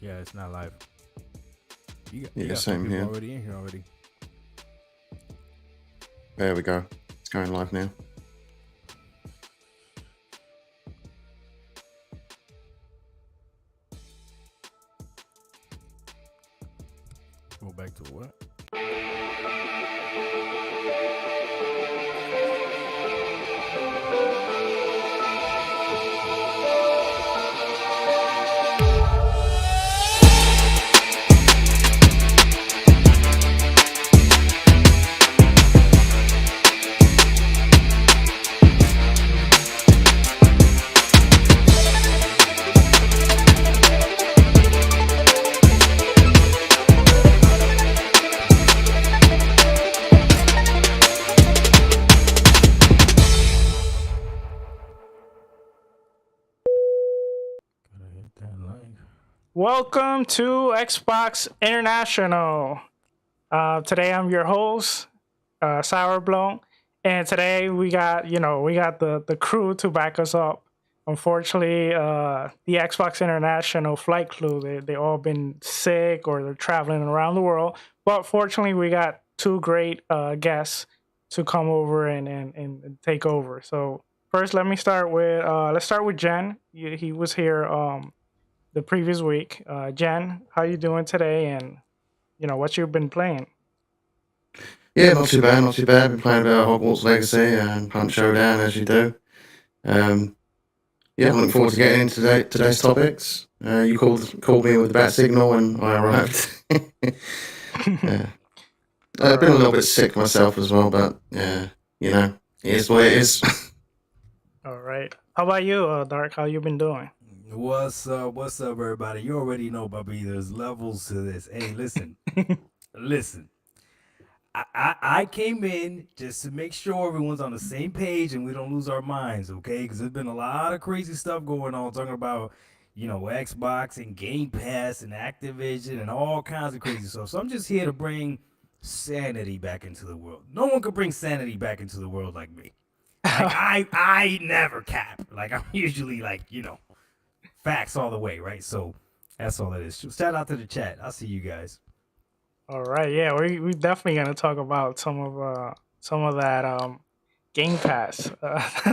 Yeah, it's not live. You Yeah, got same people here. already in here already. There we go. It's going live now. Go back to what? Gotta hit that like. Welcome to Xbox International. Today I'm your host, Sourblow, and today we got the crew to back us up. Unfortunately, the Xbox International flight crew they all been sick or they're traveling around the world. But fortunately, we got two great guests to come over and take over. So first, let's start with Jen. He was here the previous week. Jen, how you doing today? And what you've been playing? Yeah, not too bad, not too bad. Been playing a bit of Hogwarts Legacy and Punch Showdown as you do. Yeah, looking forward to getting into today's topics. You called me with the bat signal when I arrived. Yeah. I've been a little bit sick myself as well, but yeah, it is what it is. All right. How about you, Dark? How you been doing? What's up? What's up, everybody? You already know, Bobby. There's levels to this. Hey, listen, listen. I came in just to make sure everyone's on the same page and we don't lose our minds, okay? Because there's been a lot of crazy stuff going on, talking about, Xbox and Game Pass and Activision and all kinds of crazy stuff. So I'm just here to bring sanity back into the world. No one could bring sanity back into the world like me. Like, I never cap. Like, I'm usually like, facts all the way, right? So that's all it is. Shout out to the chat. I'll see you guys. All right. Yeah, we definitely gonna talk about some of that Game Pass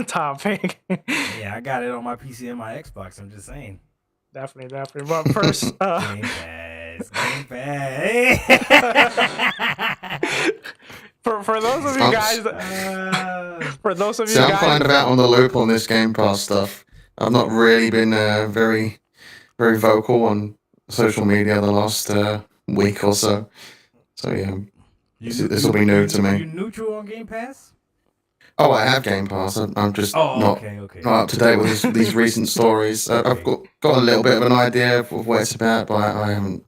topic. Yeah, I got it on my PC and my Xbox. I'm just saying. Definitely. But first, Game Pass. for those of you guys, I'm kind of out on the loop on this Game Pass stuff. I've not really been very, very vocal on social media the last week or so. So yeah, this will be new to me. You neutral on Game Pass? Oh, I have Game Pass. I'm just not up to date with these recent stories. I've got a little bit of an idea of what it's about, but I haven't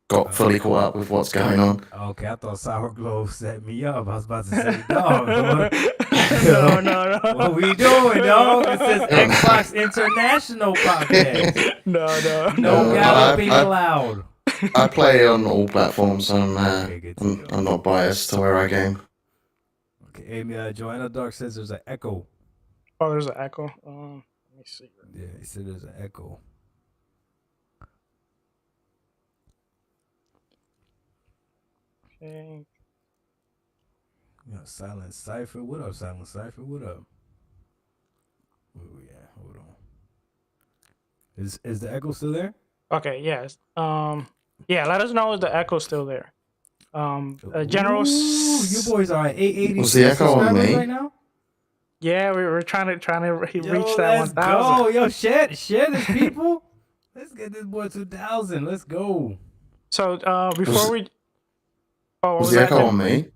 got fully caught up with what's going on. Okay, I thought Sourblow set me up. I was about to say, dog. No. What we doing, dog? It says Xbox International Podcast. No galloping allowed. I play on all platforms. I'm not biased to where I game. Okay, Amy, Joanna Dark says there's an echo. Oh, there's an echo. Let me see. Yeah, he said there's an echo. Okay. Silent Cypher. What up, Silent Cypher? What up? Where we at? Hold on. Is the echo still there? Okay. Yes. Yeah. Let us know if the echo's still there. General. You boys are at 880. Was the echo on me right now? Yeah, we were trying to reach that let's 1,000. Go. Yo, share this, people. Let's get this boy 2,000. Let's go. So before we. Oh, was the echo on me?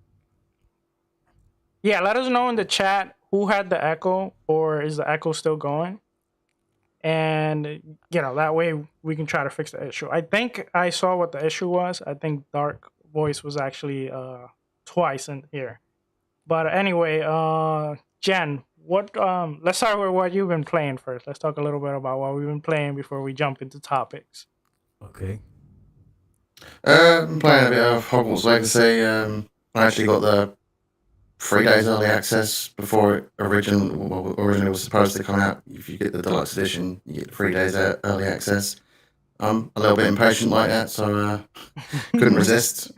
Yeah, let us know in the chat who had the echo or is the echo still going. And, that way we can try to fix the issue. I think I saw what the issue was. I think Dark Voice was actually twice in here. But anyway, Jen, let's start with what you've been playing first. Let's talk a little bit about what we've been playing before we jump into topics. Okay. I'm playing a bit of Hogwarts Legacy. I actually got the 3 days early access before it originally was supposed to come out. If you get the deluxe edition, you get 3 days early access. I'm a little bit impatient like that, so couldn't resist.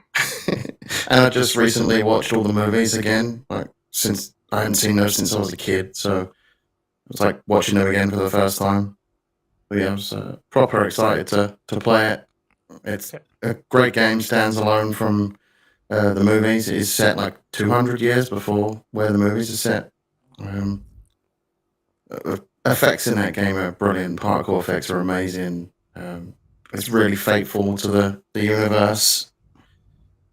And I just recently watched all the movies again, like since I hadn't seen those since I was a kid, so it was like watching them again for the first time. But yeah, I was proper excited to play it. It's a great game, stands alone from the movies. It is set like 200 years before where the movies are set. Effects in that game are brilliant. Particle effects are amazing. It's really faithful to the universe.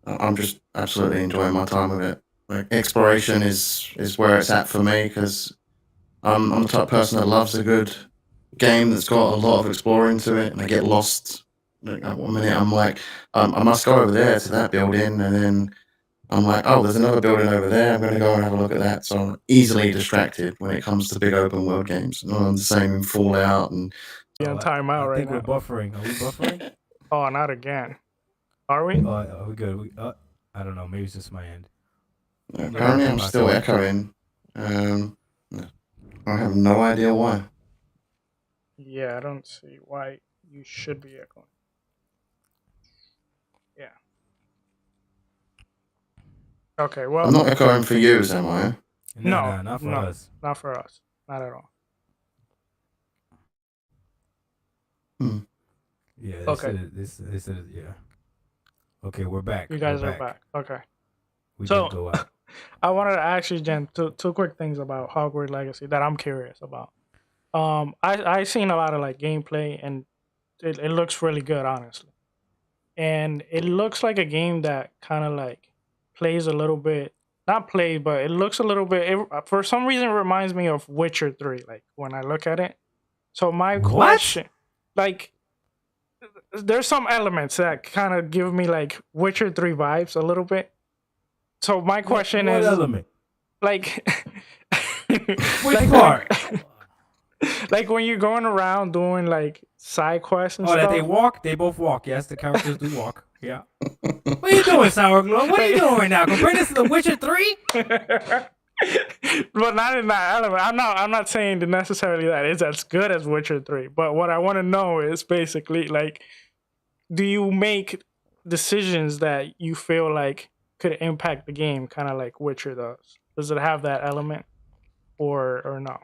I'm just absolutely enjoying my time with it. Like, exploration is where it's at for me because I'm the type of person that loves a good game that's got a lot of exploring to it, and I get lost. Like, at 1 minute I'm like, I must go over there to that building, and then I'm like, oh, there's another building over there. I'm going to go and have a look at that. So I'm easily distracted when it comes to big open world games. And I'm the same in Fallout. And on timeout right now. I think we're buffering. Are we buffering? Oh, not again. Are we? Are we good? I don't know. Maybe it's just my end. Apparently, I'm still echoing. I have no idea why. Yeah, I don't see why you should be echoing. Yeah. Okay, well... I'm not echoing for you, am I? No, not for us. Not for us. Not at all. Yeah. Okay. This is yeah. Okay, we're back. You guys are back. Okay. We did go out. I wanted to ask you, Jen, two quick things about Hogwarts Legacy that I'm curious about. I seen a lot of like gameplay, and it looks really good, honestly. And it looks like a game that kind of like plays a little bit, not play, but it looks a little bit. For some reason, it reminds me of Witcher 3. Like when I look at it. So my question, like, there's some elements that kind of give me like Witcher 3 vibes a little bit. So my question what is, element? like, which part? Like when you're going around doing like side quests and stuff. That they walk? They both walk. Yes, the characters do walk. Yeah. What are you doing, Sourglow? What are you doing right now? Compare this to The Witcher 3? But not in that element. I'm not saying that necessarily that it's as good as Witcher 3. But what I want to know is basically like, do you make decisions that you feel like could impact the game, kind of like Witcher does? Does it have that element, or no?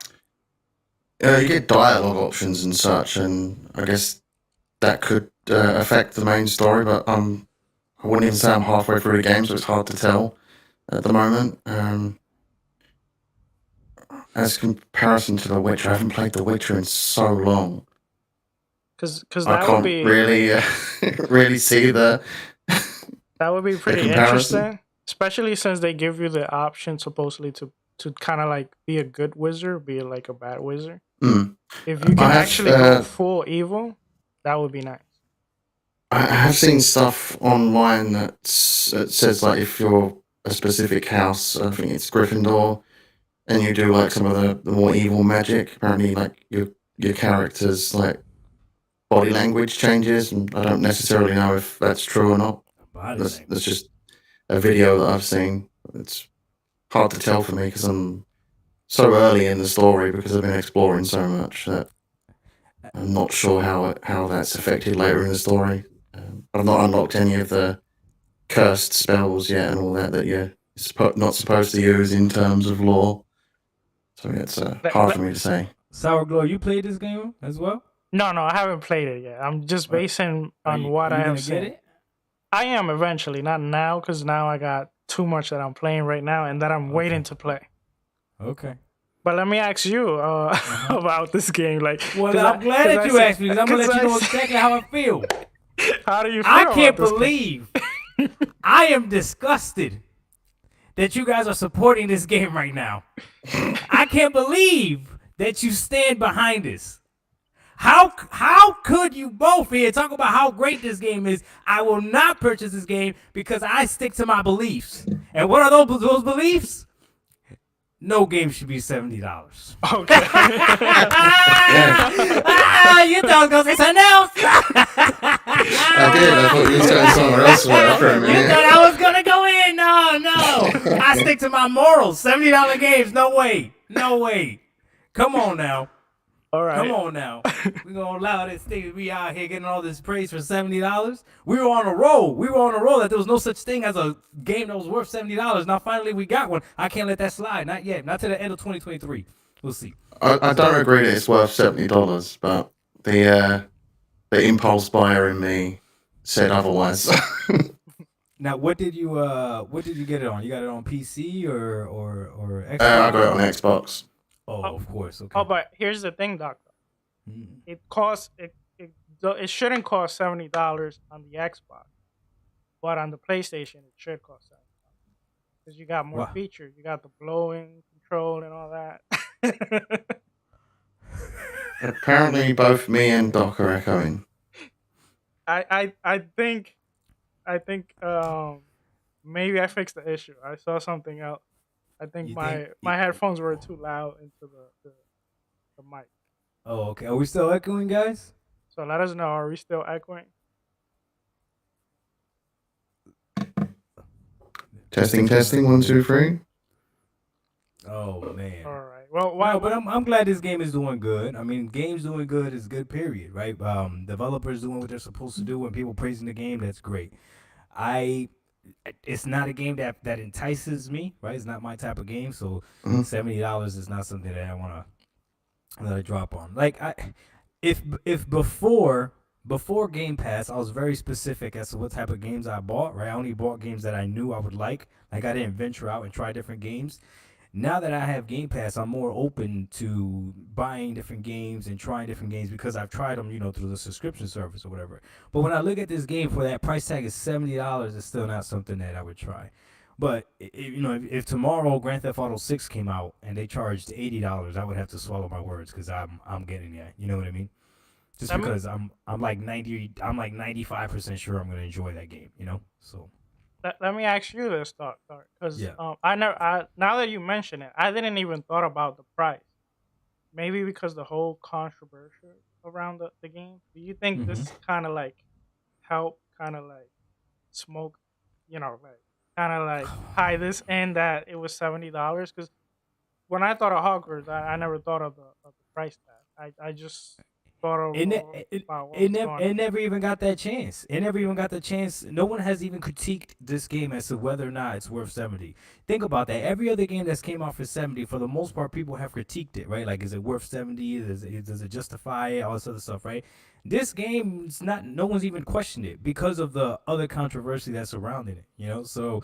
You get dialogue options and such, and I guess that could affect the main story, but I wouldn't even say I'm halfway through the game, so it's hard to tell at the moment. As comparison to The Witcher, I haven't played The Witcher in so long. Because I that can't would be really see the that would be pretty comparison. interesting, especially since they give you the option supposedly to kind of like be a good wizard, be like a bad wizard. If you can actually go full evil, that would be nice. I have seen stuff online that says like if you're a specific house, I think it's Gryffindor, and you do like some of the more evil magic, apparently like your character's like body language changes, and I don't necessarily know if that's true or not. That's just a video that I've seen. It's hard to tell for me because I'm so early in the story because I've been exploring so much that I'm not sure how that's affected later in the story. I've not unlocked any of the cursed spells yet and all that you're not supposed to use in terms of lore. So it's hard for me to say. Sourglow, you played this game as well? No, I haven't played it yet. I'm just basing on what I have seen. Get it? I am eventually, not now, because now I got too much that I'm playing right now and that I'm waiting to play. Okay. But let me ask you about this game. Like, well, I'm glad that you asked me because I'm gonna let you know exactly how I feel. How do you feel? I can't believe I am disgusted that you guys are supporting this game right now. I can't believe that you stand behind this. How could you both here talk about how great this game is? I will not purchase this game because I stick to my beliefs. And what are those beliefs? No game should be $70. Okay. You thought I was gonna say something else. I did. I thought you were saying somewhere else for a minute. You thought I was gonna go in? No. I stick to my morals. $70 games. No way. Come on now. All right. Come on now. We gonna allow this thing to be out here getting all this praise for $70? We were on a roll. That there was no such thing as a game that was worth $70. Now finally we got one. I can't let that slide. Not yet. Not to the end of 2023. We'll see. I don't agree that it's worth $70, but the impulse buyer in me said otherwise. Now, what did you get it on? You got it on PC or Xbox? I got it on Xbox. Oh, of course. Okay. Oh, but here's the thing, Doctor. Mhm. It costs it shouldn't cost $70 on the Xbox, but on the PlayStation it should cost $70 because you got more Wow. features. You got the blowing control and all that. Apparently, both me and Doc are echoing. I think maybe I fixed the issue. I saw something else. I think You my think- my headphones were too loud into the mic. Oh, okay. Are we still echoing, guys? So let us know. Are we still echoing? Testing, 1, 2, 3. Oh man. All right. Well, why? No, but I'm glad this game is doing good. I mean, games doing good is good. Period. Right? Developers doing what they're supposed to do, and people praising the game. That's great. It's not a game that entices me. Right? It's not my type of game. So Mhm. $70 is not something that I want to let it drop on. Like if before Game Pass, I was very specific as to what type of games I bought. Right? I only bought games that I knew I would like. Like I didn't venture out and try different games. Now that I have Game Pass, I'm more open to buying different games and trying different games because I've tried them, through the subscription service or whatever. But when I look at this game for that price tag is $70, it's still not something that I would try. But if tomorrow Grand Theft Auto 6 came out and they charged $80, I would have to swallow my words because I'm getting that. You know what I mean? Just because I'm like 95% sure I'm gonna enjoy that game. So. Let me ask you this, thought, because Yeah. now that you mention it, I didn't even thought about the price. Maybe because the whole controversy around the game. Do you think this kind of like help, kind of like smoke, like kind of like hide this in that it was $70? Because when I thought of Hogwarts, I never thought of the price tag. I just thought of about what was going on. It never even got that chance. It never even got the chance. No one has even critiqued this game as to whether or not it's worth $70. Think about that. Every other game that's came out for $70, for the most part, people have critiqued it, right? Like, is it worth $70? Does it justify it? All this other stuff, right? This game, no one's even questioned it because of the other controversy that's surrounding it, So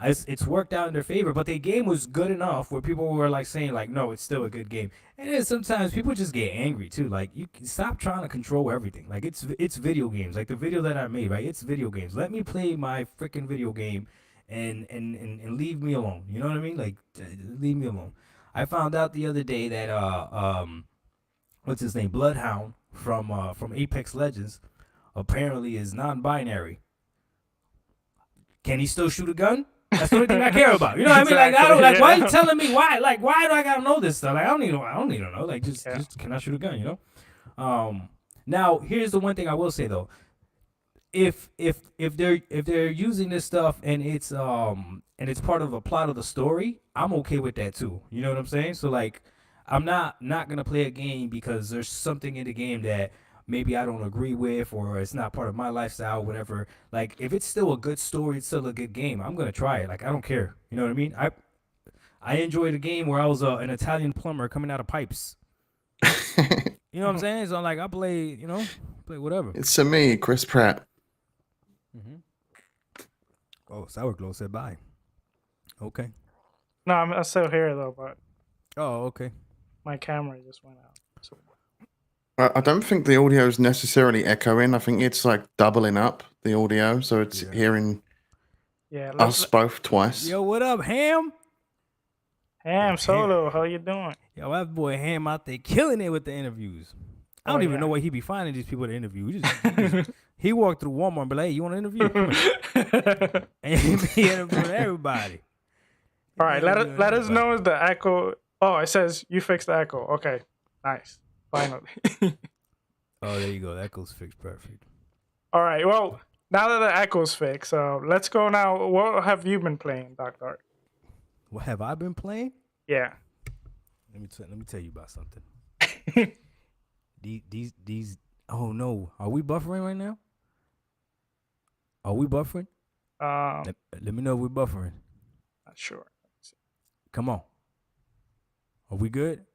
it's worked out in their favor, but the game was good enough where people were like saying like, no, it's still a good game. And then sometimes people just get angry too. Like, you can stop trying to control everything. Like, it's video games. Like the video that I made, right? It's video games. Let me play my freaking video game and leave me alone. You know what I mean? Like, leave me alone. I found out the other day that what's his name? Bloodhound from Apex Legends apparently is non-binary. Can he still shoot a gun? That's the only thing I care about. You know what I mean? Like, I don't like. Why are you telling me why? Like, why do I gotta know this stuff? Like, I don't need to know. Like, just can I shoot a gun? Now here's the one thing I will say though. If they're using this stuff and it's part of a plot of the story, I'm okay with that too. You know what I'm saying? So like, I'm not gonna play a game because there's something in the game that maybe I don't agree with, or it's not part of my lifestyle, whatever. Like, if it's still a good story, it's still a good game, I'm gonna try it. Like, I don't care. You know what I mean? I enjoyed a game where I was an Italian plumber coming out of pipes. You know what I'm saying? So like, I play whatever. It's me, Chris Pratt. Oh, Sourglow said bye. Okay. No, I'm still here though, but Oh, okay. my camera just went out. So I don't think the audio is necessarily echoing. I think it's like doubling up the audio, so it's hearing yeah, us both twice. Yo, what up, Ham? Ham Solo, how you doing? Yo, that boy Ham out there killing it with the interviews. I don't even know where he be finding these people to interview. He walked through Walmart and be like, hey, you want to interview? Come here. And he be interviewing everybody. All right, let us know if the echo. Oh, it says you fixed the echo. Okay, nice. Finally. Oh, there you go. The echo's fixed. Perfect. All right. Well, now that the echo's fixed, let's go now. What have you been playing, Dr. What have I been playing? Yeah. Let me tell you about something. these. Oh no, are we buffering right now? Are we buffering? Let me know if we're buffering. Not sure. Come on. Are we good?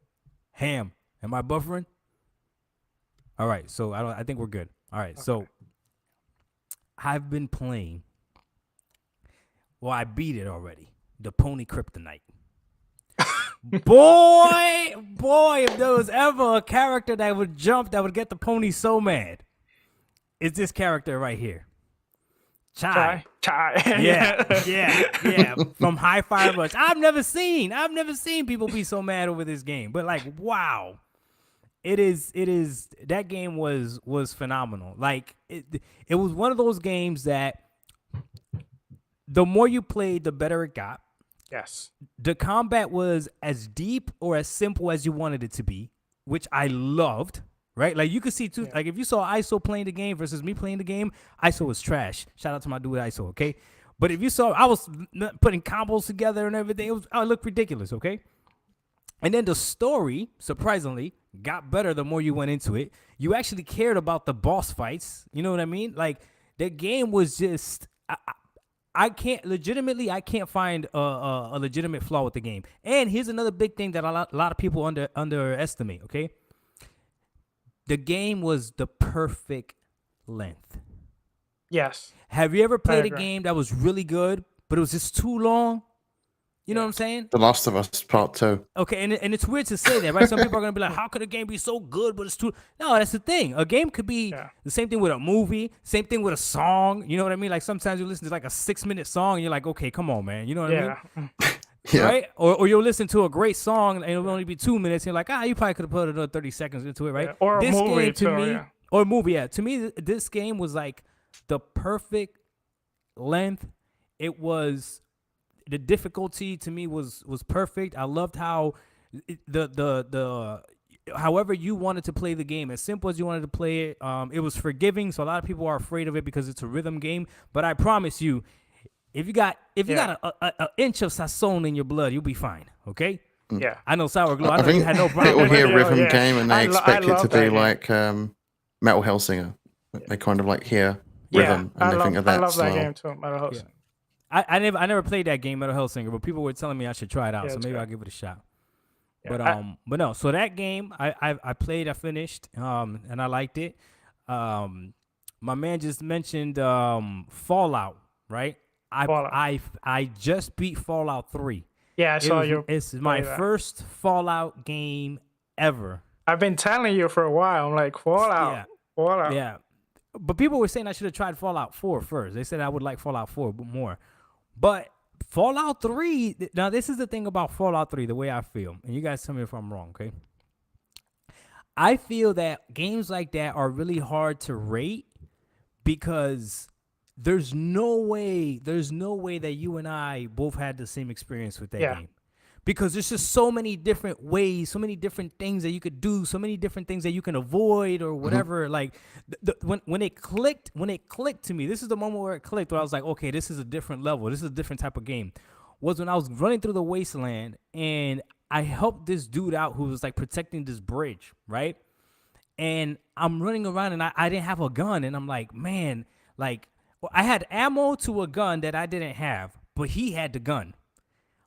Ham, am I buffering? All right, so I think we're good. All right, so I've been playing. Well, I beat it already. The Pony Kryptonite. boy, if there was ever a character that would jump that would get the pony so mad, it's this character right here. Chai. Yeah. From High Fire Rush. I've never seen people be so mad over this game. But like, wow. It is that game was phenomenal. Like it was one of those games that the more you played, the better it got. Yes. The combat was as deep or as simple as you wanted it to be, which I loved. Right? Like you could see too, like if you saw ISO playing the game versus me playing the game, ISO was trash. Shout out to my dude ISO, okay? But if you saw, I was putting combos together and everything, it looked ridiculous, okay? And then the story, surprisingly, got better the more you went into it. You actually cared about the boss fights. You know what I mean? Like the game was just, I can't find a legitimate flaw with the game. And here's another big thing that a lot of people underestimate, okay? The game was the perfect length. Yes. Have you ever played a game that was really good, but it was just too long? You know what I'm saying? The Last of Us Part 2. Okay, and it's weird to say that, right? Some people are going to be like, how could a game be so good, but it's too... No, that's the thing. A game could be the same thing with a movie, same thing with a song. You know what I mean? Like sometimes you listen to like a 6-minute song and you're like, okay, come on, man. You know what I mean? Yeah. Right? Or you'll listen to a great song and it'll only be 2 minutes. And you're like, you probably could have put another 30 seconds into it, right? Yeah. Or this a movie game, to too, me, or a movie, yeah. To me, this game was like the perfect length. It was... The difficulty to me was perfect. I loved how however you wanted to play the game, as simple as you wanted to play it. It was forgiving, so a lot of people are afraid of it because it's a rhythm game. But I promise you, if you got an inch of sazon in your blood, you'll be fine. Okay? Yeah. I know Sour Glow. I think you had no problem. people hear rhythm game and they expect it to be game. like Metal Hellsinger. They kind of like hear rhythm and they think of that I love style. that game too, Metal Hellsinger. I never played that game, Metal Hellsinger, but people were telling me I should try it out, so maybe I'll give it a shot. Yeah, but no. So that game, I played, I finished, and I liked it. My man just mentioned Fallout, right? I just beat Fallout 3. Yeah, I saw you. It's my first Fallout game ever. I've been telling you for a while. I'm like, Fallout. Yeah. But people were saying I should have tried Fallout 4 first. They said I would like Fallout 4 more. But Fallout 3, now this is the thing about Fallout 3, the way I feel. And you guys tell me if I'm wrong, okay? I feel that games like that are really hard to rate because there's no way that you and I both had the same experience with that game. Because there's just so many different ways, so many different things that you could do, so many different things that you can avoid or whatever. Like when it clicked to me, this is the moment where it clicked, where I was like, okay, this is a different level. This is a different type of game. Was when I was running through the wasteland and I helped this dude out who was like protecting this bridge, right? And I'm running around and I didn't have a gun. And I'm like, man, like I had ammo to a gun that I didn't have, but he had the gun.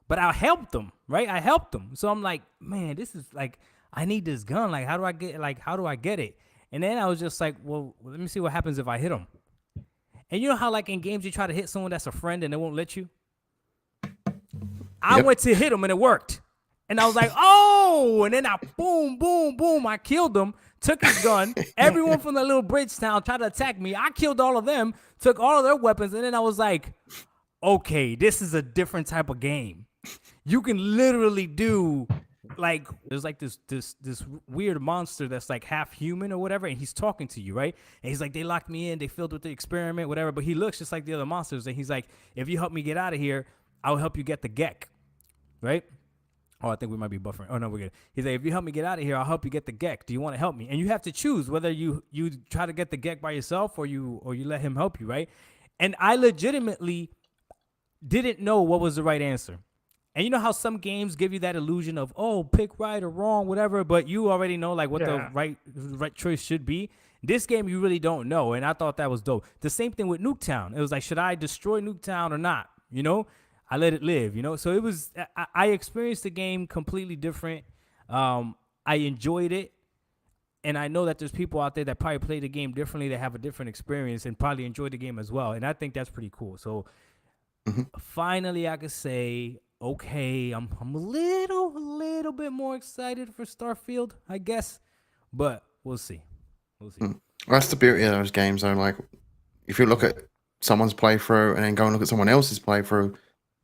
But I helped him, right? I helped him. So I'm like, man, this is like, I need this gun. Like, how do I get it? And then I was just like, well, let me see what happens if I hit him. And you know how like in games you try to hit someone that's a friend and they won't let you? I went to hit him and it worked. And I was like, oh, and then I boom, boom, boom. I killed him, took his gun. Everyone from the little bridge town tried to attack me. I killed all of them, took all of their weapons. And then I was like, okay, this is a different type of game. You can literally do like there's like this weird monster that's like half human or whatever, and he's talking to you, right? And he's like, they locked me in, they filled with the experiment, whatever. But he looks just like the other monsters, and he's like, if you help me get out of here, I'll help you get the Gek, right? Oh, I think we might be buffering. Oh no, we're good. He's like, if you help me get out of here, I'll help you get the Gek. Do you want to help me? And you have to choose whether you try to get the Gek by yourself or you let him help you, right? And I legitimately didn't know what was the right answer. And you know how some games give you that illusion of, oh, pick right or wrong, whatever, but you already know like what the right choice should be. This game you really don't know, and I thought that was dope. The same thing with Nuketown. It was like, should I destroy Nuketown or not? You know, I let it live. You know, so it was. I experienced the game completely different. I enjoyed it, and I know that there's people out there that probably play the game differently, that have a different experience, and probably enjoy the game as well. And I think that's pretty cool. So finally, I could say, okay, I'm a little bit more excited for Starfield, I guess, but we'll see. We'll see. Well, that's the beauty of those games, though. Like, if you look at someone's playthrough and then go and look at someone else's playthrough,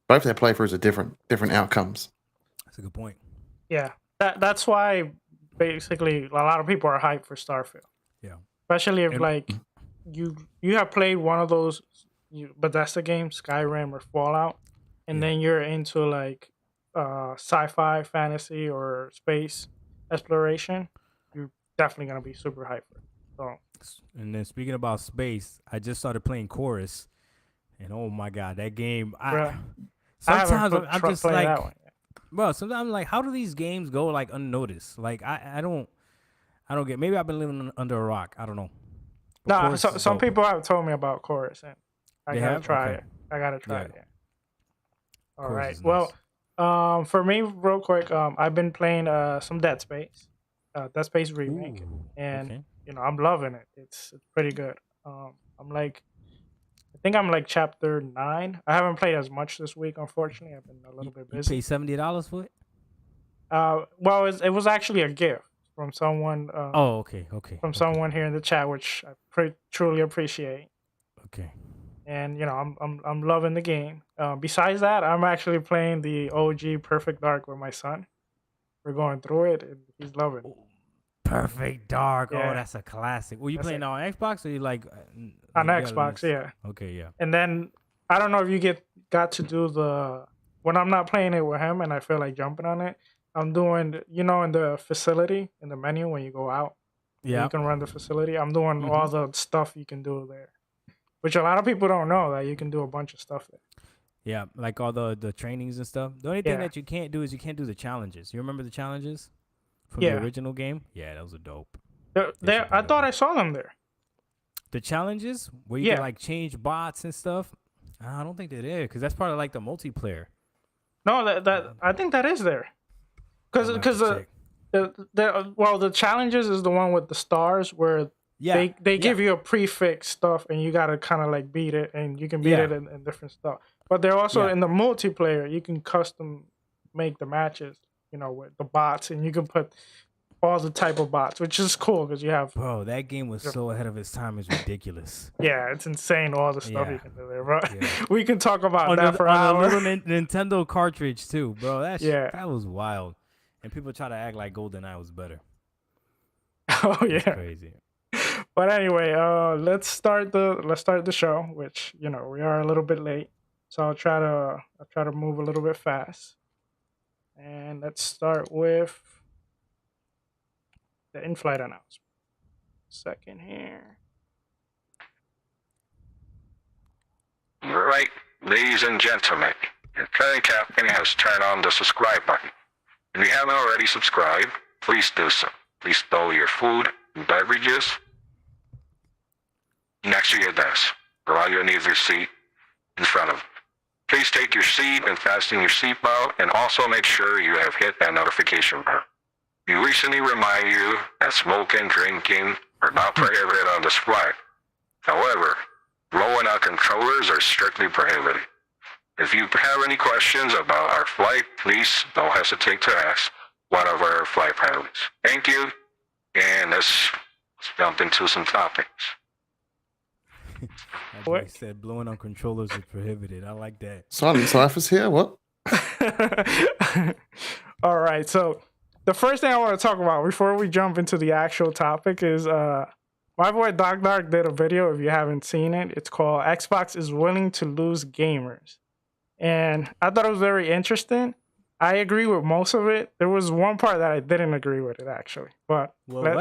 both their playthroughs are different outcomes. That's a good point. Yeah, that's why basically a lot of people are hyped for Starfield. Yeah, especially if like you have played one of those Bethesda games, Skyrim or Fallout, and then you're into like sci-fi, fantasy, or space exploration. You're definitely gonna be super hyped for it. So. And then speaking about space, I just started playing Chorus, and oh my god, that game! Sometimes I'm just like, bro. Sometimes I'm like, how do these games go like unnoticed? Like I don't get. Maybe I've been living under a rock. I don't know. No, some people have told me about Chorus, and I gotta try it. I gotta try it. Yeah. All right. Well, for me, real quick, I've been playing some Dead Space remake, and you know, I'm loving it. It's pretty good. I think I'm like chapter 9. I haven't played as much this week, unfortunately. I've been a little bit busy. You paid $70 for it? Well, it was actually a gift from someone. Okay. From someone here in the chat, which I truly appreciate. Okay. And you know, I'm loving the game. Besides that, I'm actually playing the OG Perfect Dark with my son. We're going through it, and he's loving it. Perfect Dark. Yeah. Oh, that's a classic. Were you playing on Xbox or you like on Xbox? Yeah. Okay, yeah. And then I don't know if you got to do when I'm not playing it with him and I feel like jumping on it. I'm doing, you know, in the facility in the menu when you go out. Yeah. You can run the facility. I'm doing all the stuff you can do there, which a lot of people don't know that you can do a bunch of stuff there. Yeah, like all the trainings and stuff. The only thing that you can't do is you can't do the challenges. You remember the challenges? From the original game? Yeah, those are dope. I thought I saw them there. The challenges where you can like change bots and stuff? I don't think they're there because that's part of like the multiplayer. No, that I think that is there. Because the challenges is the one with the stars where they give you a prefix stuff and you got to kind of like beat it, and you can beat it in different stuff. But they're also in the multiplayer, you can custom make the matches. You know, with the bots, and you can put all the type of bots, which is cool because you have. Bro, that game was so ahead of its time; it's ridiculous. Yeah, it's insane all the stuff you can do there, bro. Yeah. We can talk about that for hours. On a little Nintendo cartridge too, bro. That was wild, and people try to act like GoldenEye was better. Oh yeah, crazy. But anyway, let's start the show, which you know we are a little bit late, so I'll try to move a little bit fast. And let's start with the in-flight announcement. Second here. Right, ladies and gentlemen, your current captain has turned on the subscribe button. If you haven't already subscribed, please do so. Please store your food and beverages next to your desk, or while you're near your seat in front of you. Please take your seat and fasten your seatbelt, and also make sure you have hit that notification bell. We recently remind you that smoking, drinking are not prohibited on this flight. However, blowing out controllers are strictly prohibited. If you have any questions about our flight, please don't hesitate to ask one of our flight pilots. Thank you, and let's jump into some topics. That boy said blowing on controllers is prohibited. I like that. Silent Cypher's here. What? All right. So the first thing I want to talk about before we jump into the actual topic is my boy Doc Dark did a video. If you haven't seen it, it's called "Xbox is Willing to Lose Gamers," and I thought it was very interesting. I agree with most of it. There was one part that I didn't agree with it actually, but what?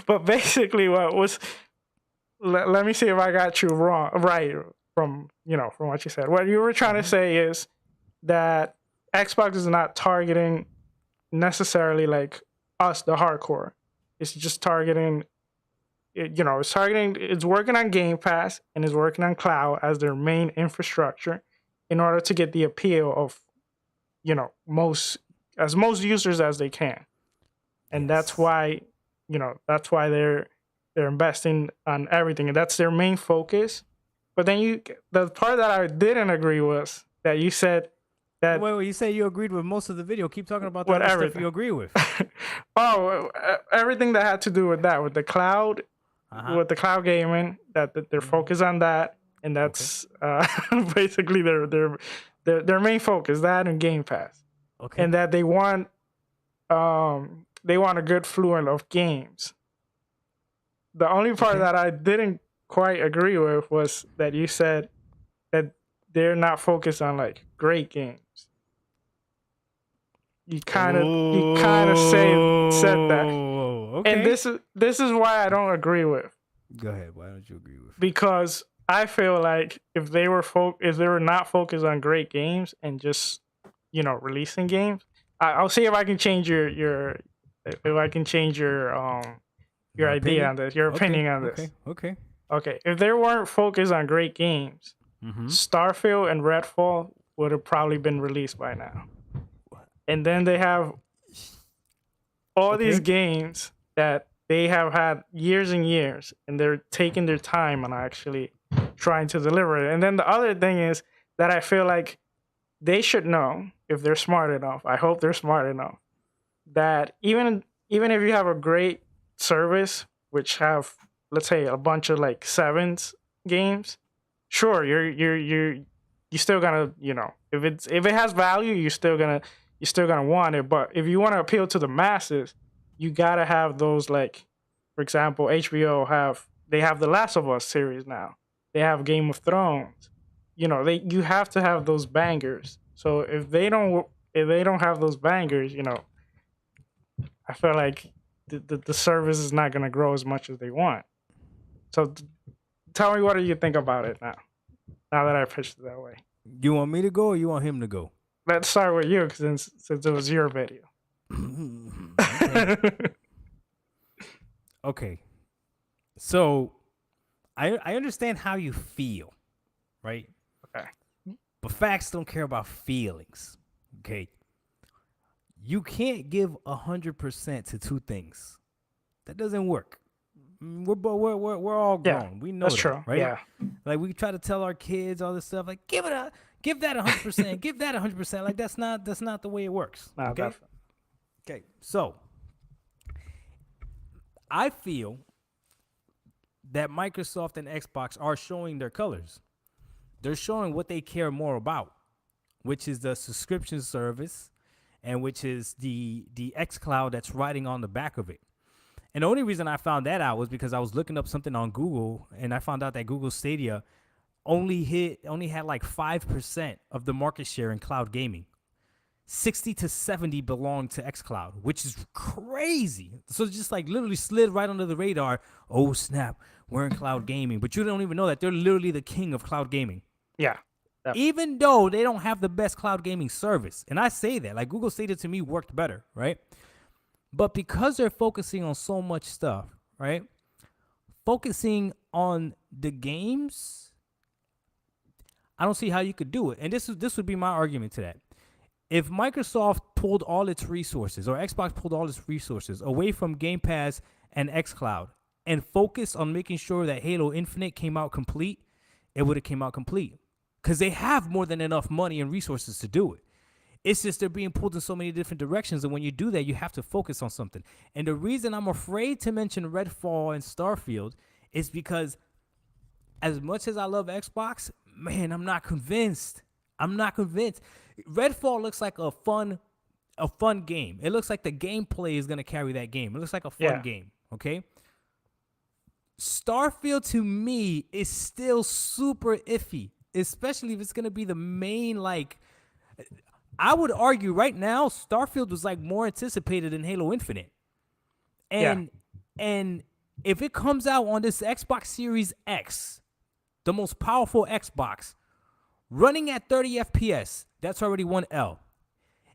But basically, what was let me see if I got you right from what you said. What you were trying to say is that Xbox is not targeting necessarily like us, the hardcore. It's just targeting, it's working on Game Pass and is working on cloud as their main infrastructure in order to get the appeal of, most users as they can. And that's why, they're investing on everything, and that's their main focus. But then the part that I didn't agree was that you said that. Wait, you say you agreed with most of the video. Keep talking about the other stuff you agree with. Everything that had to do with that, with the cloud, with the cloud gaming, that they're focused on that, and that's basically their main focus, that and Game Pass, and that they want a good fluent of games. The only part that I didn't quite agree with was that you said that they're not focused on like great games. You kind of said that, and this is why I don't agree with. Go ahead. Why don't you agree with? Because I feel like if they were not focused on great games and just releasing games, I'll see if I can change your idea on this, your opinion on this. Okay. If they weren't focused on great games, Starfield and Redfall would have probably been released by now. And then they have all these games that they have had years and years, and they're taking their time on actually trying to deliver it. And then the other thing is that I feel like they should know, if they're smart enough, I hope they're smart enough, that even if you have a great service, which have, let's say, a bunch of like sevens games, sure, you're still gonna, if it has value, you're still gonna want it. But if you want to appeal to the masses, you gotta have those, like, for example, HBO have the Last of Us series now. They have Game of Thrones. You have to have those bangers. So if they don't have those bangers, I feel like the service is not gonna grow as much as they want. So tell me, what do you think about it now? Now that I pitched it that way. You want me to go or you want him to go? Let's start with you, since it was your video. Okay. So I understand how you feel, right? Okay. But facts don't care about feelings. Okay. You can't give 100% to two things. That doesn't work. We're all grown. Yeah, we know that's that, true. right? Yeah. Like, we try to tell our kids all this stuff, like, give that 100%, give that 100%. Like, that's not the way it works. No, Okay. definitely. Okay. So I feel that Microsoft and Xbox are showing their colors. They're showing what they care more about, which is the subscription service, and which is the xCloud that's riding on the back of it. And the only reason I found that out was because I was looking up something on Google, and I found out that Google Stadia only had like 5% of the market share in cloud gaming. 60 to 70 belong to xCloud, which is crazy. So it's just like literally slid right under the radar. Oh snap, we're in cloud gaming, but you don't even know that they're literally the king of cloud gaming. Yeah. Definitely. Even though they don't have the best cloud gaming service. And I say that, like, Google Stadia to me worked better, right? But because they're focusing on so much stuff, right? Focusing on the games, I don't see how you could do it. And this would be my argument to that. If Microsoft pulled all its resources, or Xbox pulled all its resources away from Game Pass and xCloud and focused on making sure that Halo Infinite came out complete, it would have came out complete. Because they have more than enough money and resources to do it. It's just they're being pulled in so many different directions, and when you do that, you have to focus on something. And the reason I'm afraid to mention Redfall and Starfield is because as much as I love Xbox, man, I'm not convinced. Redfall looks like a fun game. It looks like the gameplay is going to carry that game. It looks like a fun game, okay? Starfield, to me, is still super iffy, especially if it's going to be the main, like... I would argue right now, Starfield was like more anticipated than Halo Infinite. And if it comes out on this Xbox Series X, the most powerful Xbox, Running at 30 FPS, that's already one L.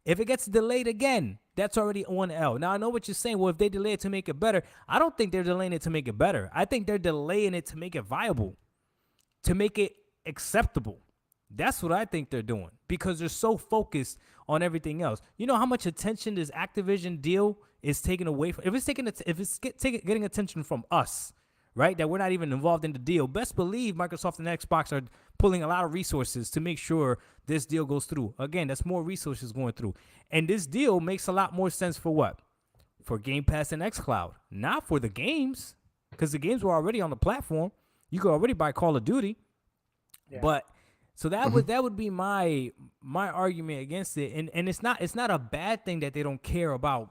If it gets delayed again, that's already one L. Now, I know what you're saying. Well, if they delay it to make it better, I don't think they're delaying it to make it better. I think they're delaying it to make it viable, to make it acceptable. That's what I think they're doing because they're so focused on everything else. You know how much attention this Activision deal is taking away from? If it's getting attention from us, right? That we're not even involved in the deal. Best believe Microsoft and Xbox are pulling a lot of resources to make sure this deal goes through. Again, that's more resources going through. And this deal makes a lot more sense for what? For Game Pass and xCloud. Not for the games, because the games were already on the platform. You could already buy Call of Duty. Yeah. But so that would be my argument against it. And it's not a bad thing that they don't care about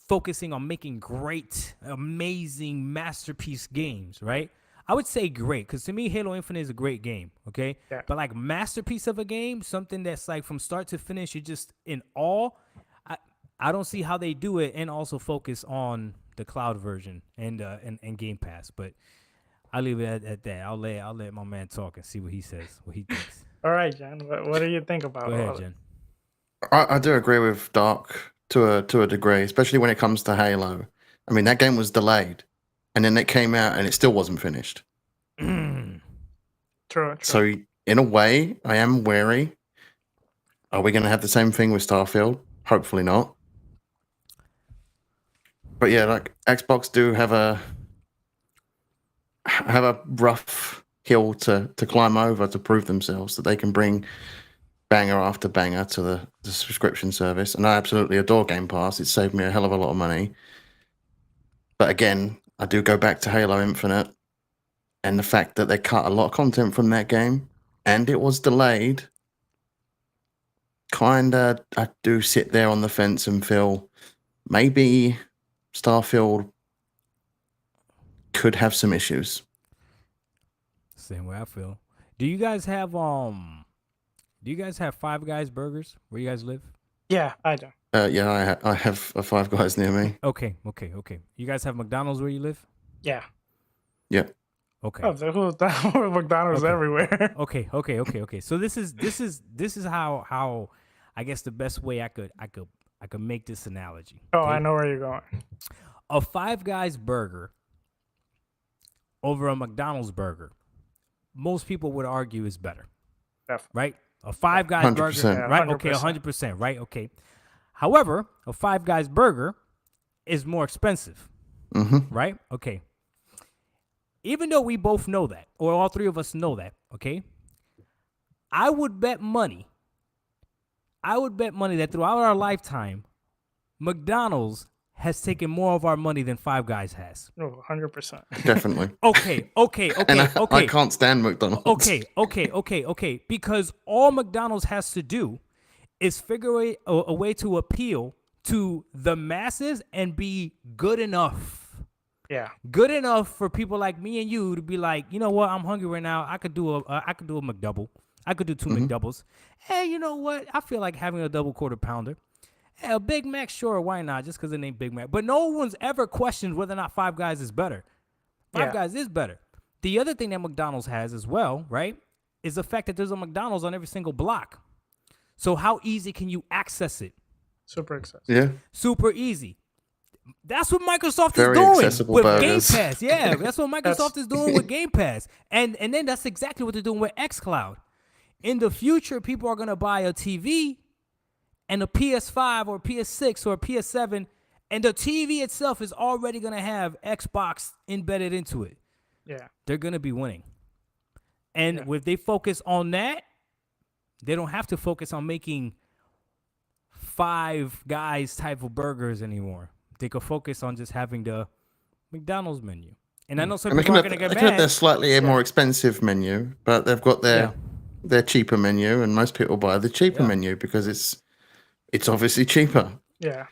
focusing on making great, amazing masterpiece games, right? I would say great, because to me, Halo Infinite is a great game, okay? Yeah. But like masterpiece of a game, something that's like from start to finish, you're just in awe. I don't see how they do it and also focus on the cloud version and Game Pass. But I'll leave it at that. I'll let my man talk and see what he says, what he thinks. All right, Jen. What do you think about it? Go ahead, Jen. I do agree with Dark to a degree, especially when it comes to Halo. I mean, that game was delayed, and then it came out, and it still wasn't finished. True. So, in a way, I am wary. Are we going to have the same thing with Starfield? Hopefully not. But yeah, like Xbox do have a rough hill to climb over to prove themselves that they can bring banger after banger to the subscription service. And I absolutely adore Game Pass. It saved me a hell of a lot of money. But again, I do go back to Halo Infinite and the fact that they cut a lot of content from that game and it was delayed. I do sit there on the fence and feel maybe Starfield could have some issues. Same way I feel. Do you guys have Five Guys burgers where you guys live? Yeah, I do. Yeah, I have a Five Guys near me. Okay. You guys have McDonald's where you live? Yeah. Yep. Okay. Oh, there's McDonald's everywhere. Okay. So this is how I guess the best way I could make this analogy. Oh, okay? I know where you're going. A Five Guys burger over a McDonald's burger, most people would argue is better. Definitely. Right? A Five Guys 100%. burger, right? 100%. Okay, 100%, right? Okay. However, a Five Guys burger is more expensive, right? Okay. Even though we both know that, or all three of us know that, okay, I would bet money that throughout our lifetime, McDonald's has taken more of our money than Five Guys has. Oh, 100%. Definitely. Okay. And I can't stand McDonald's. Okay. Because all McDonald's has to do is figure a way to appeal to the masses and be good enough. Yeah. Good enough for people like me and you to be like, you know what, I'm hungry right now. I could do a McDouble. I could do two McDoubles. Hey, you know what? I feel like having a double quarter pounder. Hey, a Big Mac, sure, why not? Just because it ain't Big Mac. But no one's ever questioned whether or not Five Guys is better. Five Guys is better. The other thing that McDonald's has as well, right, is the fact that there's a McDonald's on every single block. So how easy can you access it? Super accessible. Yeah. Super easy. That's what Microsoft Very is doing accessible with burgers. Game Pass. Yeah, that's what Microsoft is doing with Game Pass. And then that's exactly what they're doing with xCloud. In the future, people are going to buy a TV and a PS5 or PS6 or PS7, and the TV itself is already going to have Xbox embedded into it. Yeah. They're going to be winning. And if they focus on that, they don't have to focus on making Five Guys type of burgers anymore. They could focus on just having the McDonald's menu. And I know some people are going to get They can have their mad. slightly more expensive menu, but they've got their cheaper menu, and most people buy the cheaper menu because it's obviously cheaper. Yeah.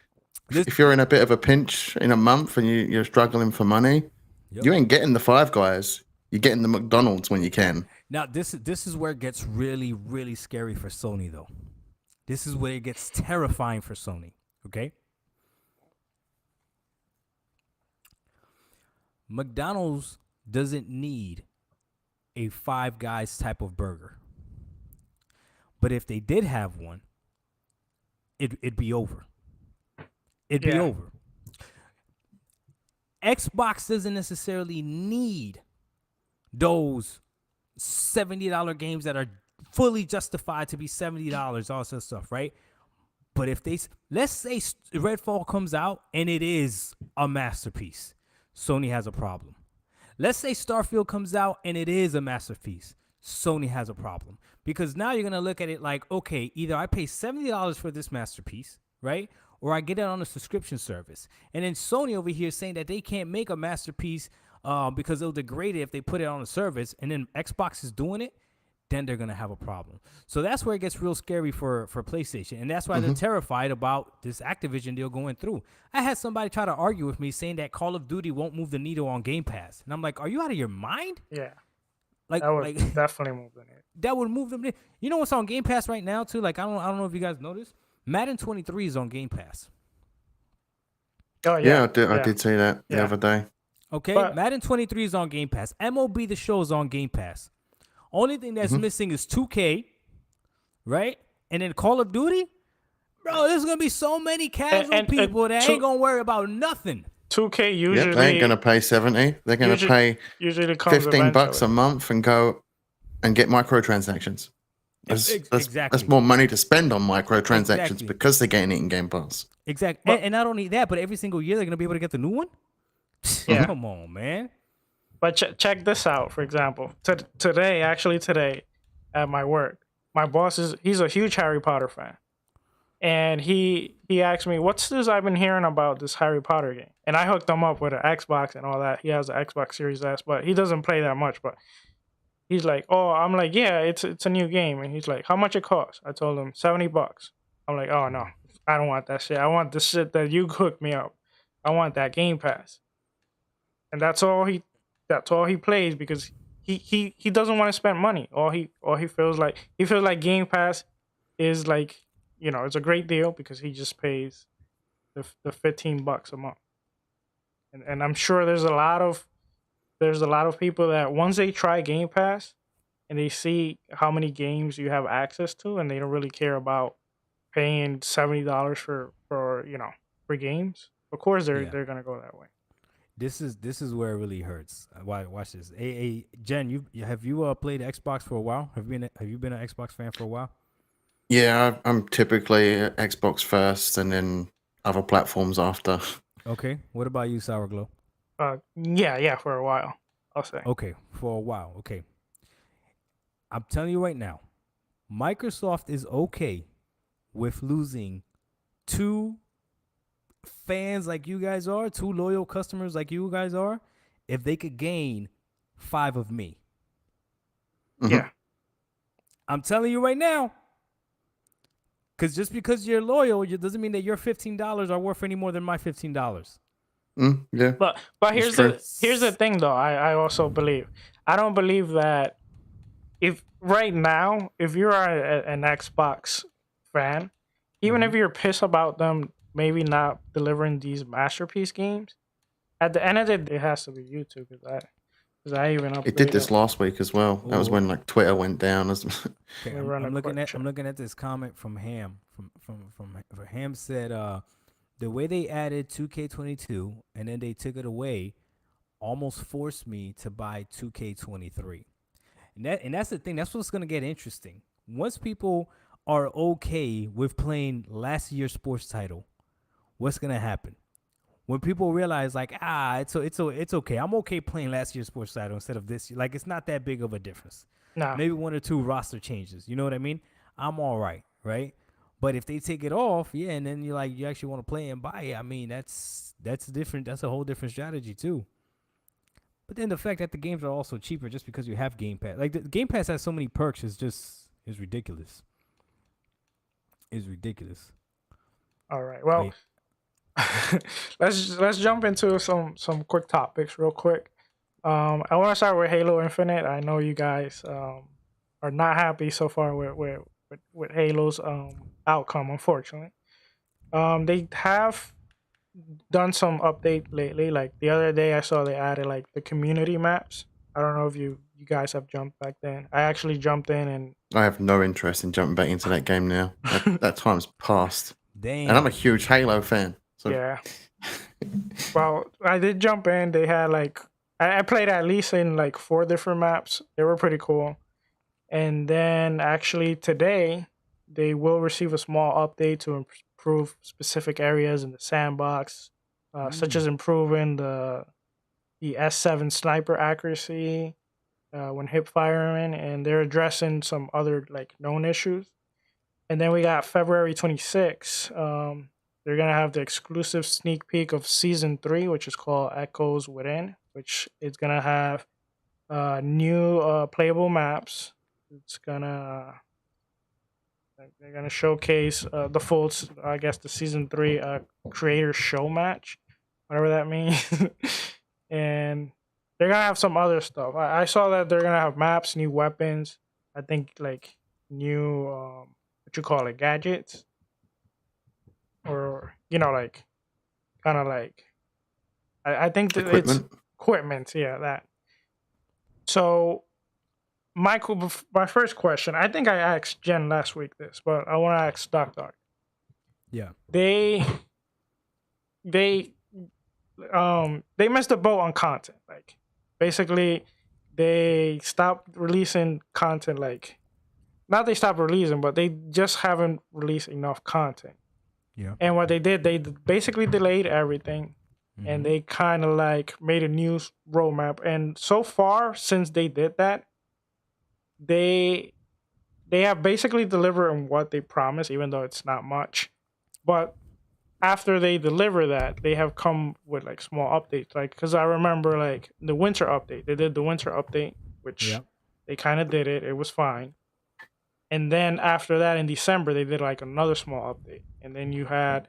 If you're in a bit of a pinch in a month and you're struggling for money, you ain't getting the Five Guys. You're getting the McDonald's when you can. Now, this is where it gets really, really scary for Sony, though. This is where it gets terrifying for Sony, okay? McDonald's doesn't need a Five Guys type of burger. But if they did have one, it'd be over. It'd be over. Xbox doesn't necessarily need those $70 games that are fully justified to be $70, all that stuff, right? But if let's say Redfall comes out and it is a masterpiece, Sony has a problem. Let's say Starfield comes out and it is a masterpiece, Sony has a problem. Because now you're going to look at it like, okay, either I pay $70 for this masterpiece, right? Or I get it on a subscription service. And then Sony over here saying that they can't make a masterpiece because it'll degrade it if they put it on a service. And then Xbox is doing it. Then they're going to have a problem. So that's where it gets real scary for PlayStation. And that's why they're terrified about this Activision deal going through. I had somebody try to argue with me saying that Call of Duty won't move the needle on Game Pass. And I'm like, are you out of your mind? Yeah. Like, that would definitely move the needle. That would move them. You know what's on Game Pass right now, too? Like, I don't know if you guys noticed. Madden 23 is on Game Pass. Oh, yeah. I did see that the other day. Okay, Madden 23 is on Game Pass. MLB The Show is on Game Pass. Only thing that's missing is 2K, right? And then Call of Duty? Bro, there's going to be so many casual people that ain't going to worry about nothing. 2K usually... they ain't going to pay 70. They're going to pay $15 a month and go and get microtransactions. That's more money to spend on microtransactions because they're getting it in Game Pass. Exactly. And not only that, but every single year they're going to be able to get the new one? Yeah. Come on, man. But check this out, for example. Today at my work, my boss he's a huge Harry Potter fan. And he asked me, what's this I've been hearing about this Harry Potter game? And I hooked him up with an Xbox and all that. He has an Xbox Series S, but he doesn't play that much. But he's like, oh, I'm like, yeah, it's a new game. And he's like, how much it costs? I told him $70. I'm like, oh, no, I don't want that shit. I want the shit that you hooked me up. I want that Game Pass. And that's all he plays because he doesn't want to spend money. All he feels like Game Pass is like, you know, it's a great deal because he just pays the $15 a month. And I'm sure there's a lot of people that once they try Game Pass and they see how many games you have access to and they don't really care about paying $70 for games. Of course they're gonna go that way. This is where it really hurts. Watch this. Hey, Jen, have you played Xbox for a while? Have you been an Xbox fan for a while? Yeah, I'm typically Xbox first and then other platforms after. Okay. What about you, Sourglow? Yeah, for a while, I'll say. Okay, for a while. Okay. I'm telling you right now, Microsoft is okay with losing two fans like you guys are, two loyal customers like you guys are, if they could gain 5 of me. Yeah. I'm telling you right now. Because just because you're loyal, it doesn't mean that your $15 are worth any more than my $15. Yeah. But here's the thing though. I also believe. I don't believe that if right now, if you're an Xbox fan, even if you're pissed about them maybe not delivering these masterpiece games, at the end of the day, it has to be you too, because I even upgraded. It did this last week as well. That was when like Twitter went down. Okay, I'm looking at this comment from Ham. From Ham said the way they added 2K22 and then they took it away almost forced me to buy 2K23. And that's the thing. That's what's gonna get interesting. Once people are okay with playing last year's sports title, what's gonna happen? When people realize like, it's okay. I'm okay playing last year's sports title instead of this. Like, it's not that big of a difference. No. Maybe 1 or 2 roster changes. You know what I mean? I'm all right? But if they take it off, and then you actually want to play and buy it, I mean, that's different. That's a whole different strategy too. But then the fact that the games are also cheaper just because you have Game Pass. Like, the Game Pass has so many perks is ridiculous. It's ridiculous. All right. Well, let's jump into some quick topics real quick. I want to start with Halo Infinite. I know you guys are not happy so far with Halo's outcome, unfortunately. They have done some update lately. Like the other day, I saw they added like the community maps. I don't know if you guys have jumped back then. I actually jumped in and I have no interest in jumping back into that game now. That time's past. Damn. And I'm a huge Halo fan. So Yeah. Well, I did jump in. They had like I played at least in like 4 different maps. They were pretty cool. And then actually today they will receive a small update to improve specific areas in the sandbox, such as improving the S7 sniper accuracy when hip firing, and they're addressing some other like known issues. And then we got February 26th. They're gonna have the exclusive sneak peek of season 3, which is called Echoes Within, which is gonna have new playable maps. It's gonna they're gonna showcase the full, I guess, the season 3 creator show match, whatever that means, and they're gonna have some other stuff. I saw that they're gonna have maps, new weapons. I think like new what you call it, gadgets, or like kind of like I think that it's equipment. Yeah, that. So Michael, my first question, I think I asked Jen last week this, but I want to ask Doc. Yeah. They missed the boat on content. Like basically they stopped releasing content, like not they stopped releasing, but they just haven't released enough content. Yeah. And what they did, they basically delayed everything. And they kind of like made a new roadmap. And so far, since they did that, they have basically delivered on what they promised, even though it's not much. But after they deliver that, they have come with like small updates. Like, because I remember like the winter update, they did the winter update, which they kind of did it. It was fine. And then after that, in December, they did like another small update. And then you had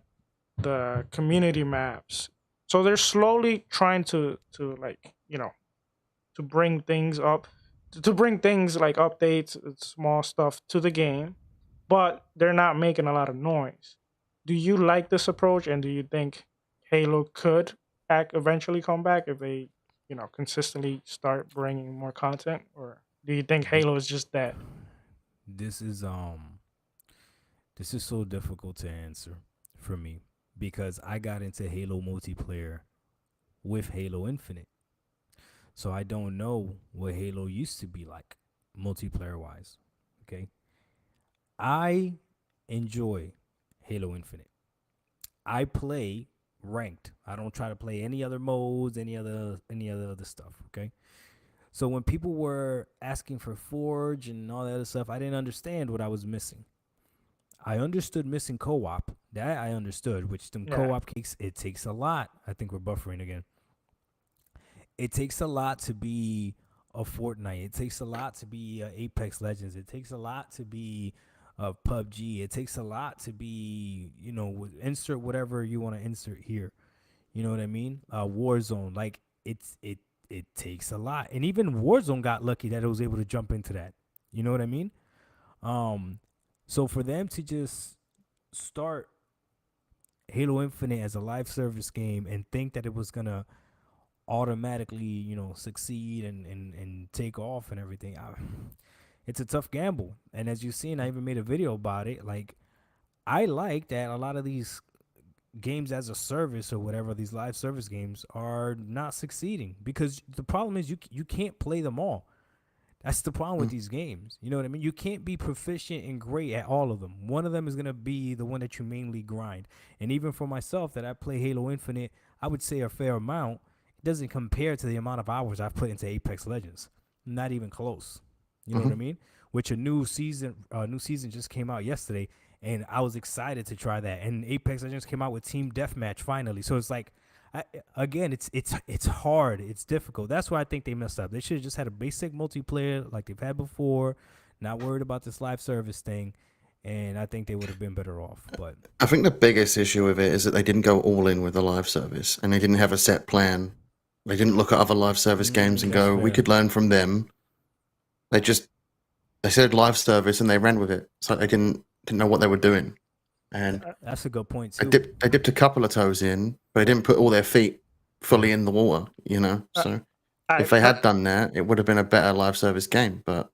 the community maps. So they're slowly trying to like, to bring things up, to bring things like updates, small stuff to the game, but they're not making a lot of noise. Do you like this approach, and do you think Halo could eventually come back if they, consistently start bringing more content, or do you think Halo is just dead? This is so difficult to answer for me, because I got into Halo multiplayer with Halo Infinite. So I don't know what Halo used to be like multiplayer wise. Okay. I enjoy Halo Infinite. I play ranked. I don't try to play any other modes, any other stuff. Okay. So when people were asking for Forge and all that other stuff, I didn't understand what I was missing. I understood missing co-op. That I understood, which them co-op cakes, it takes a lot. I think we're buffering again. It takes a lot to be a Fortnite. It takes a lot to be Apex Legends. It takes a lot to be PUBG. It takes a lot to be, insert whatever you want to insert here. You know what I mean? Warzone. Like, it takes a lot. And even Warzone got lucky that it was able to jump into that. You know what I mean? So for them to just start Halo Infinite as a live service game and think that it was going to automatically, succeed and take off and everything, it's a tough gamble. And as you've seen, I even made a video about it. Like, I like that a lot of these games as a service or whatever, these live service games, are not succeeding, because the problem is you can't play them all. That's the problem with these games. You know what I mean? You can't be proficient and great at all of them. One of them is going to be the one that you mainly grind. And even for myself, that I play Halo Infinite, I would say a fair amount. It doesn't compare to the amount of hours I've put into Apex Legends. Not even close. You know what I mean? Which a new season just came out yesterday, and I was excited to try that. And Apex Legends came out with Team Deathmatch finally. So it's like, it's hard. It's difficult. That's why I think they messed up. They should have just had a basic multiplayer like they've had before, not worried about this live service thing, and I think they would have been better off. But I think the biggest issue with it is that they didn't go all in with the live service, and they didn't have a set plan. They didn't look at other live service games and go, we could learn from them. They said live service and they ran with it. So they didn't know what they were doing. And that's a good point too. They dipped a couple of toes in, but they didn't put all their feet fully in the water, So if they had done that, it would have been a better live service game. But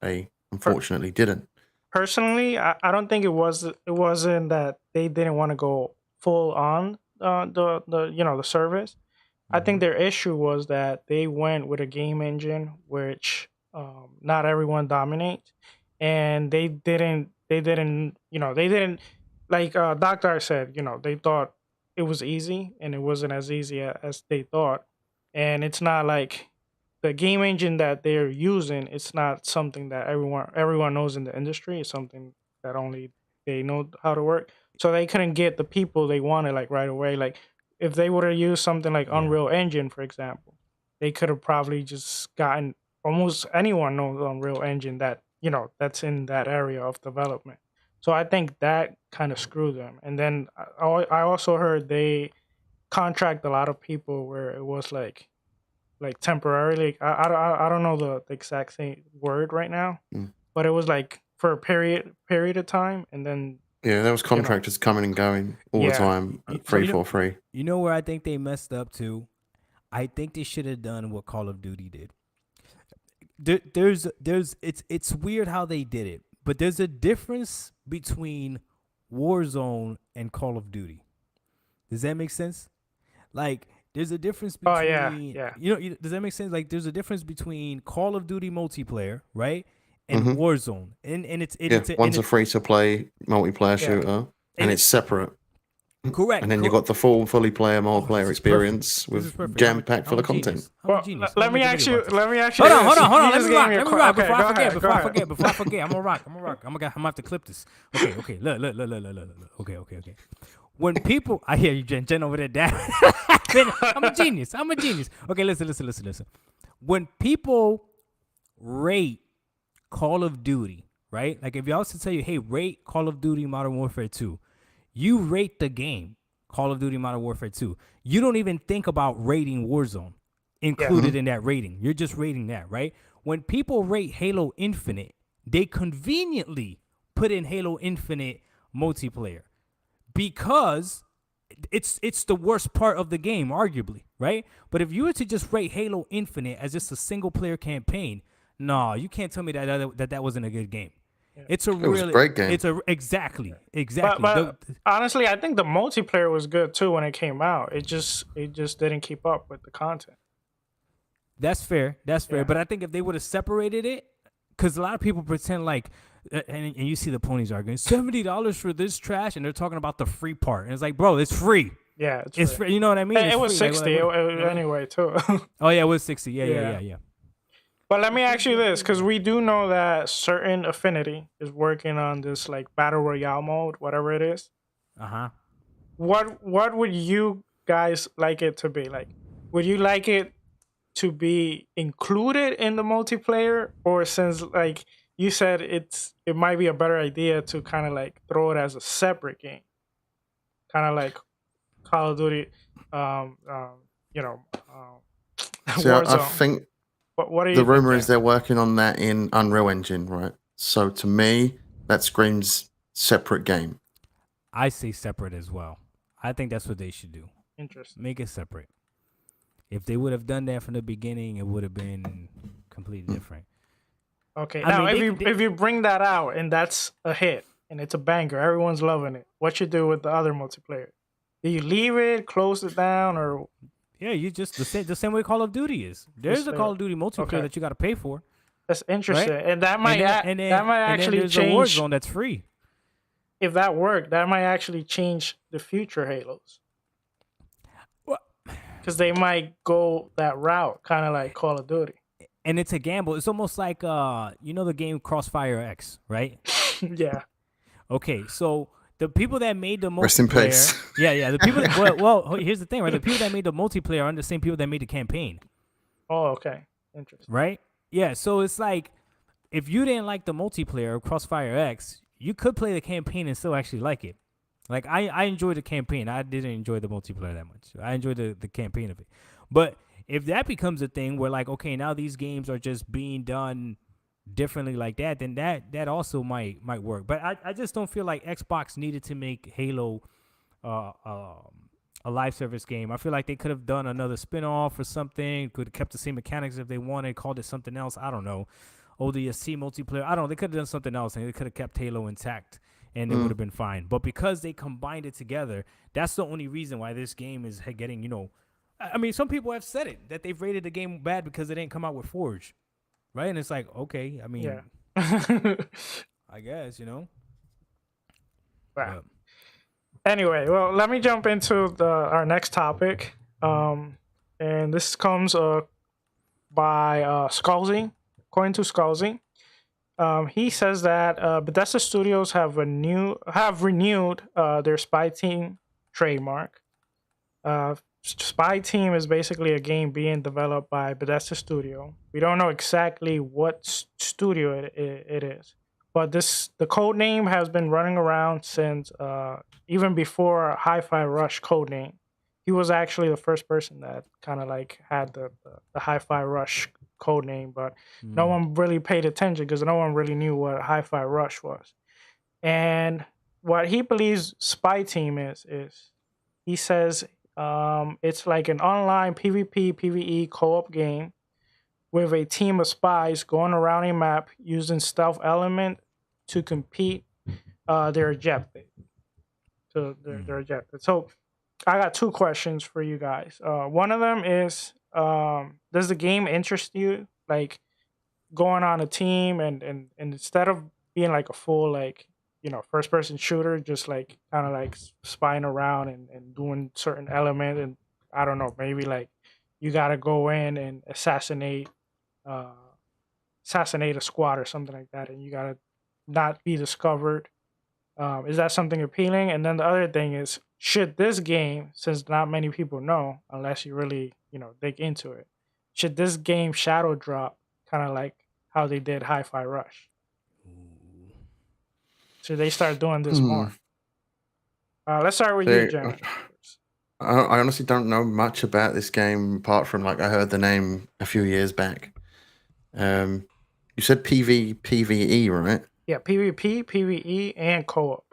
they unfortunately didn't. Personally, I don't think it wasn't that they didn't want to go full on the service. I think their issue was that they went with a game engine which not everyone dominates, and they didn't like Doctor said. They thought it was easy, and it wasn't as easy as they thought, and it's not like the game engine that they're using. It's not something that everyone knows in the industry. It's something that only they know how to work. So they couldn't get the people they wanted like right away. Like if they would have used something like Unreal Engine, for example, they could have probably just gotten almost anyone knows Unreal Engine that's in that area of development. So I think that kind of screwed them. And then I also heard they contract a lot of people where it was like temporarily. I don't know the exact same word right now, but it was like for a period of time, and then Yeah, there was contractors coming and going all the time, free for free. You know where I think they messed up too? I think they should have done what Call of Duty did. It's weird how they did it, but there's a difference between Warzone and Call of Duty. Does that make sense? Like, there's a difference between does that make sense? Like, there's a difference between Call of Duty multiplayer, right, and Warzone, and one's a free to play multiplayer shooter, and it's separate. Correct. And then you've got the fully player multiplayer experience with jam packed full of content. Let me ask you. Hold on. Let me rock. Before I forget. I'm gonna rock. I'm gonna have to clip this. Okay. Look. Okay. When people, I hear you, Jen over there, Dad. I'm a genius. Okay, listen. When people rate Call of Duty, right? Like if y'all was to tell you, hey, rate Call of Duty Modern Warfare 2, you rate the game, Call of Duty Modern Warfare 2. You don't even think about rating Warzone included in that rating. You're just rating that, right? When people rate Halo Infinite, they conveniently put in Halo Infinite multiplayer because it's the worst part of the game, arguably, right? But if you were to just rate Halo Infinite as just a single player campaign, no, you can't tell me that wasn't a good game. Yeah. It was a great game. Exactly. But honestly, I think the multiplayer was good too when it came out. It just didn't keep up with the content. That's fair. But I think if they would have separated it, because a lot of people pretend like, and you see the ponies arguing $70 for this trash, and they're talking about the free part, and it's like, bro, it's free. Yeah, it's free. You know what I mean? It was free. 60 anyway too. Oh yeah, it was 60. Yeah. But let me ask you this, because we do know that certain Affinity is working on this like battle royale mode, whatever it is. What would you guys like it to be? Like, would you like it to be included in the multiplayer, or since like you said it might be a better idea to kind of like throw it as a separate game, kind of like Call of Duty, So I think what are you the rumor is they're working on that in Unreal Engine, right? So to me, that screams separate game. I say separate as well. I think that's what they should do. Interesting. Make it separate. If they would have done that from the beginning, it would have been completely different. Okay. Now, if you bring that out and that's a hit and it's a banger, everyone's loving it, what you do with the other multiplayer? Do you leave it, close it down, or? Yeah, you just the same way Call of Duty is. There's a Call of Duty multiplayer that you got to pay for. That's interesting, right? And that might actually there's change. There's a Warzone that's free. If that worked, that might actually change the future Halos. Because they might go that route, kind of like Call of Duty. And it's a gamble. It's almost like the game Crossfire X, right? Yeah. Okay, so the people that made the multiplayer, rest in peace. Yeah. The people. Well, here's the thing, right? The people that made the multiplayer are the same people that made the campaign. Oh, okay, interesting. Right? Yeah. So it's like if you didn't like the multiplayer of Crossfire X, you could play the campaign and still actually like it. Like I enjoyed the campaign. I didn't enjoy the multiplayer that much. I enjoyed the campaign of it. But if that becomes a thing where like, okay, now these games are just being done differently like that, then that also might work. But I just don't feel like Xbox needed to make Halo a live service game. I feel like they could have done another spin-off or something, could have kept the same mechanics if they wanted, called it something else. I don't know. ODST multiplayer. I don't know. They could have done something else, and they could have kept Halo intact, and it would have been fine. But because they combined it together, that's the only reason why this game is getting, I mean, some people have said it, that they've rated the game bad because it didn't come out with Forge, right? And it's like, okay, I mean, I guess, Wow. Anyway, well, let me jump into our next topic. And this comes by Scalzi. According to Scalzi, he says that Bethesda Studios have renewed their Spy Team trademark. Spy Team is basically a game being developed by Bethesda Studio. We don't know exactly what studio it is, but the code name has been running around since even before Hi-Fi Rush code name. He was actually the first person that kind of like had the Hi-Fi Rush code name, but no one really paid attention because no one really knew what Hi-Fi Rush was. And what he believes Spy Team is he says it's like an online PvP, PvE co-op game with a team of spies going around a map using stealth element to complete their objective. So I got two questions for you guys. One of them is, does the game interest you? Like going on a team and instead of being like a full like first person shooter, just like kind of like spying around and doing certain element, and I don't know, maybe like you gotta go in and assassinate a squad or something like that, and you gotta not be discovered. Is that something appealing? And then the other thing is, should this game, since not many people know, unless you really, dig into it, should this game shadow drop kind of like how they did Hi-Fi Rush? Should they start doing this more? Let's start with you, Jeremy. I honestly don't know much about this game apart from like I heard the name a few years back. You said PvE, right? Yeah, PvP, PvE, and co-op.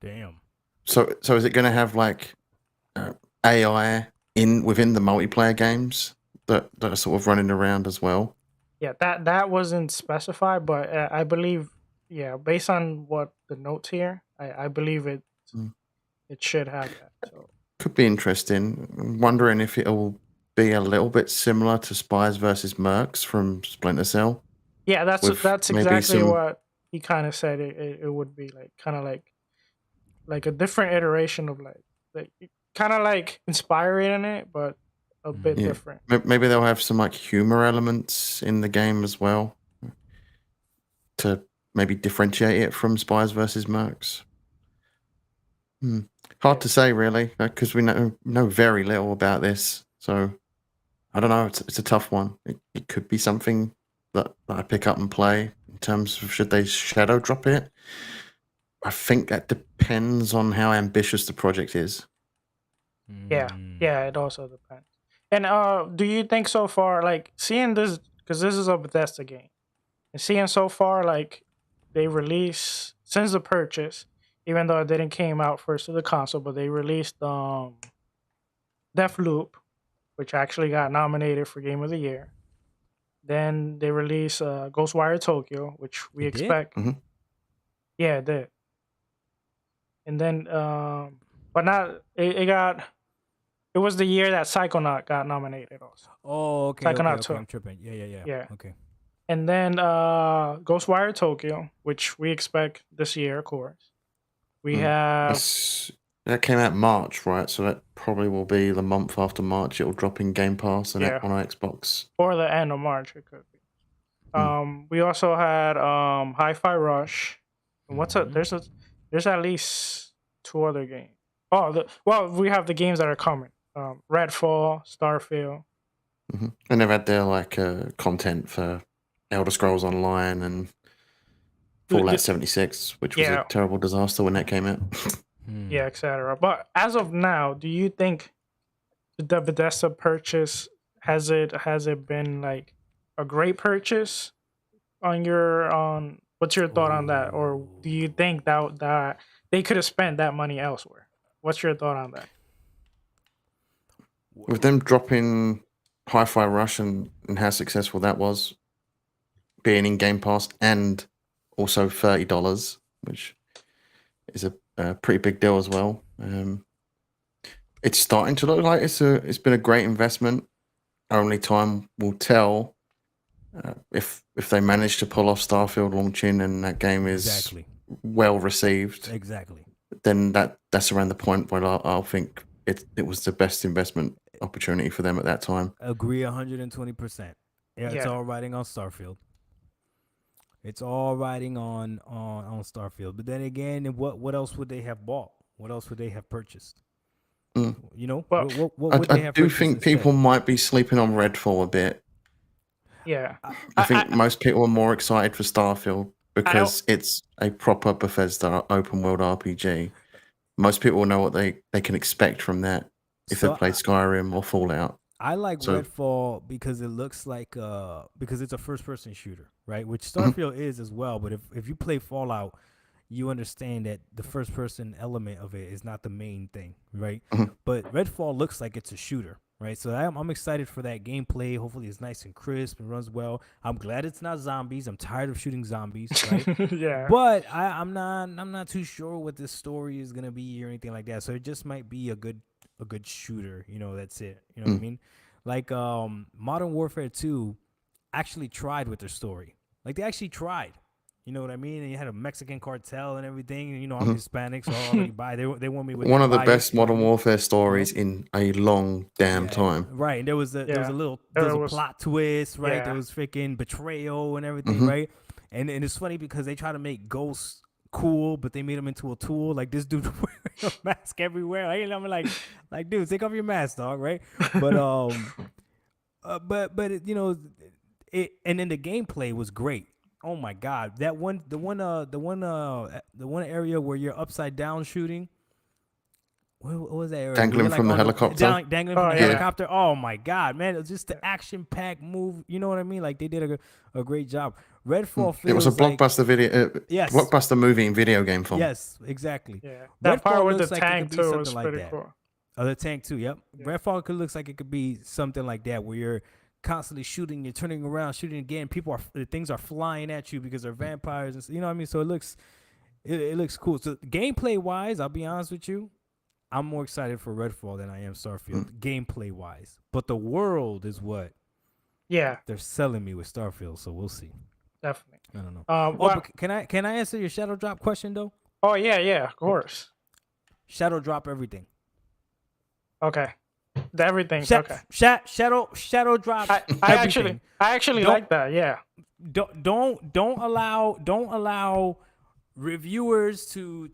Damn. So is it going to have like AI within the multiplayer games that are sort of running around as well? Yeah, that wasn't specified, but I believe, based on what the notes here, I believe it should have that. So. Could be interesting. I'm wondering if it'll be a little bit similar to Spies versus Mercs from Splinter Cell. Yeah, that's exactly what he kind of said. It would be like kind of like a different iteration of like kind of like inspiring it, but a bit different. Maybe they'll have some like humor elements in the game as well to maybe differentiate it from Spies versus Mercs. Hard to say, really, because we know very little about this. So I don't know. It's a tough one. It could be something that I pick up and play. In terms of should they shadow drop it, I think that depends on how ambitious the project is. Yeah, it also depends. And do you think so far, like seeing this, because this is a Bethesda game, and seeing so far, like they release since the purchase, even though it didn't came out first to the console, but they released Deathloop, which actually got nominated for Game of the Year. Then they released Ghostwire Tokyo, which we expect. Mm-hmm. Yeah, it did. And then, but not it was the year that Psychonaut got nominated also. Oh, okay. Psychonaut 2. I'm tripping. Yeah. Okay. And then Ghostwire Tokyo, which we expect this year, of course. We have... That came out March, right? So that probably will be the month after March. It'll drop in Game Pass and on Xbox. Or the end of March, it could be. We also had Hi-Fi Rush. And there's at least 2 other games. We have the games that are coming. Redfall, Starfield. Mm-hmm. And they've had their like content for Elder Scrolls Online and Fallout 76, which was a terrible disaster when that came out. Yeah, etc. But as of now, do you think the Bethesda purchase has it been like a great purchase on what's your thought on that? Or do you think that they could have spent that money elsewhere? What's your thought on that? With them dropping Hi-Fi Rush and how successful that was, being in Game Pass and also $30, which is a pretty big deal as well. It's starting to look like it's been a great investment. Only time will tell if they manage to pull off Starfield launching and that game is well received. Exactly. Then that's around the point where I'll think it was the best investment opportunity for them at that time. Agree 120%. Yeah, it's all riding on Starfield. It's all riding on Starfield. But then again, what else would they have bought? What else would they have purchased? You know, well, what would they I have do purchased think instead? people might be sleeping on Redfall a bit. Yeah. I think most people are more excited for Starfield because it's a proper Bethesda open world RPG. Most people know what they can expect from that if they play Skyrim or Fallout. I like Redfall because it looks like because it's a first person shooter, right? Which Starfield is as well. But if you play Fallout, you understand that the first person element of it is not the main thing, right? But Redfall looks like it's a shooter, right? So I'm excited for that gameplay. Hopefully it's nice and crisp and runs well. I'm glad it's not zombies. I'm tired of shooting zombies, right? Yeah. But I'm not too sure what this story is gonna be or anything like that. So it just might be a good shooter, you know. That's it. You know what I mean? Like Modern Warfare 2 actually tried with their story. Like they actually tried. You know what I mean? And you had a Mexican cartel and everything. And, you know, I'm Hispanic, so I already buy. They want me with one of the bias. best Modern Warfare stories in a long damn time. Right. And there was a plot twist, right? Yeah. There was freaking betrayal and everything, right? And it's funny because they try to make Ghosts cool, but they made him into a tool. Like this dude wearing a mask everywhere. I'm like, dude, take off your mask, dog, right? But but it, you know, it, and then the gameplay was great. Oh my God, the one area where you're upside down shooting. What was that area? Dangling from the helicopter. Dangling from the helicopter. Oh my God, man! It's just the action-packed move. You know what I mean? Like they did a great job. Redfall feels it was a blockbuster video. Yes. Blockbuster movie in video game form. Yes, exactly. Yeah, that part with the like tank too was pretty cool. Oh, the tank too. Yep. Yeah. Redfall looks like it could be something like that, where you're constantly shooting, you're turning around, shooting again. Things are flying at you because they're vampires, and you know what I mean. So it looks cool. So gameplay wise, I'll be honest with you, I'm more excited for Redfall than I am Starfield, gameplay wise. But the world is what they're selling me with Starfield. So we'll see. Definitely. I don't know. But can I answer your shadow drop question though? Oh yeah, of course. Shadow drop everything. Okay. Everything. Okay. Shadow drop. I actually like that. Yeah. Don't allow reviewers to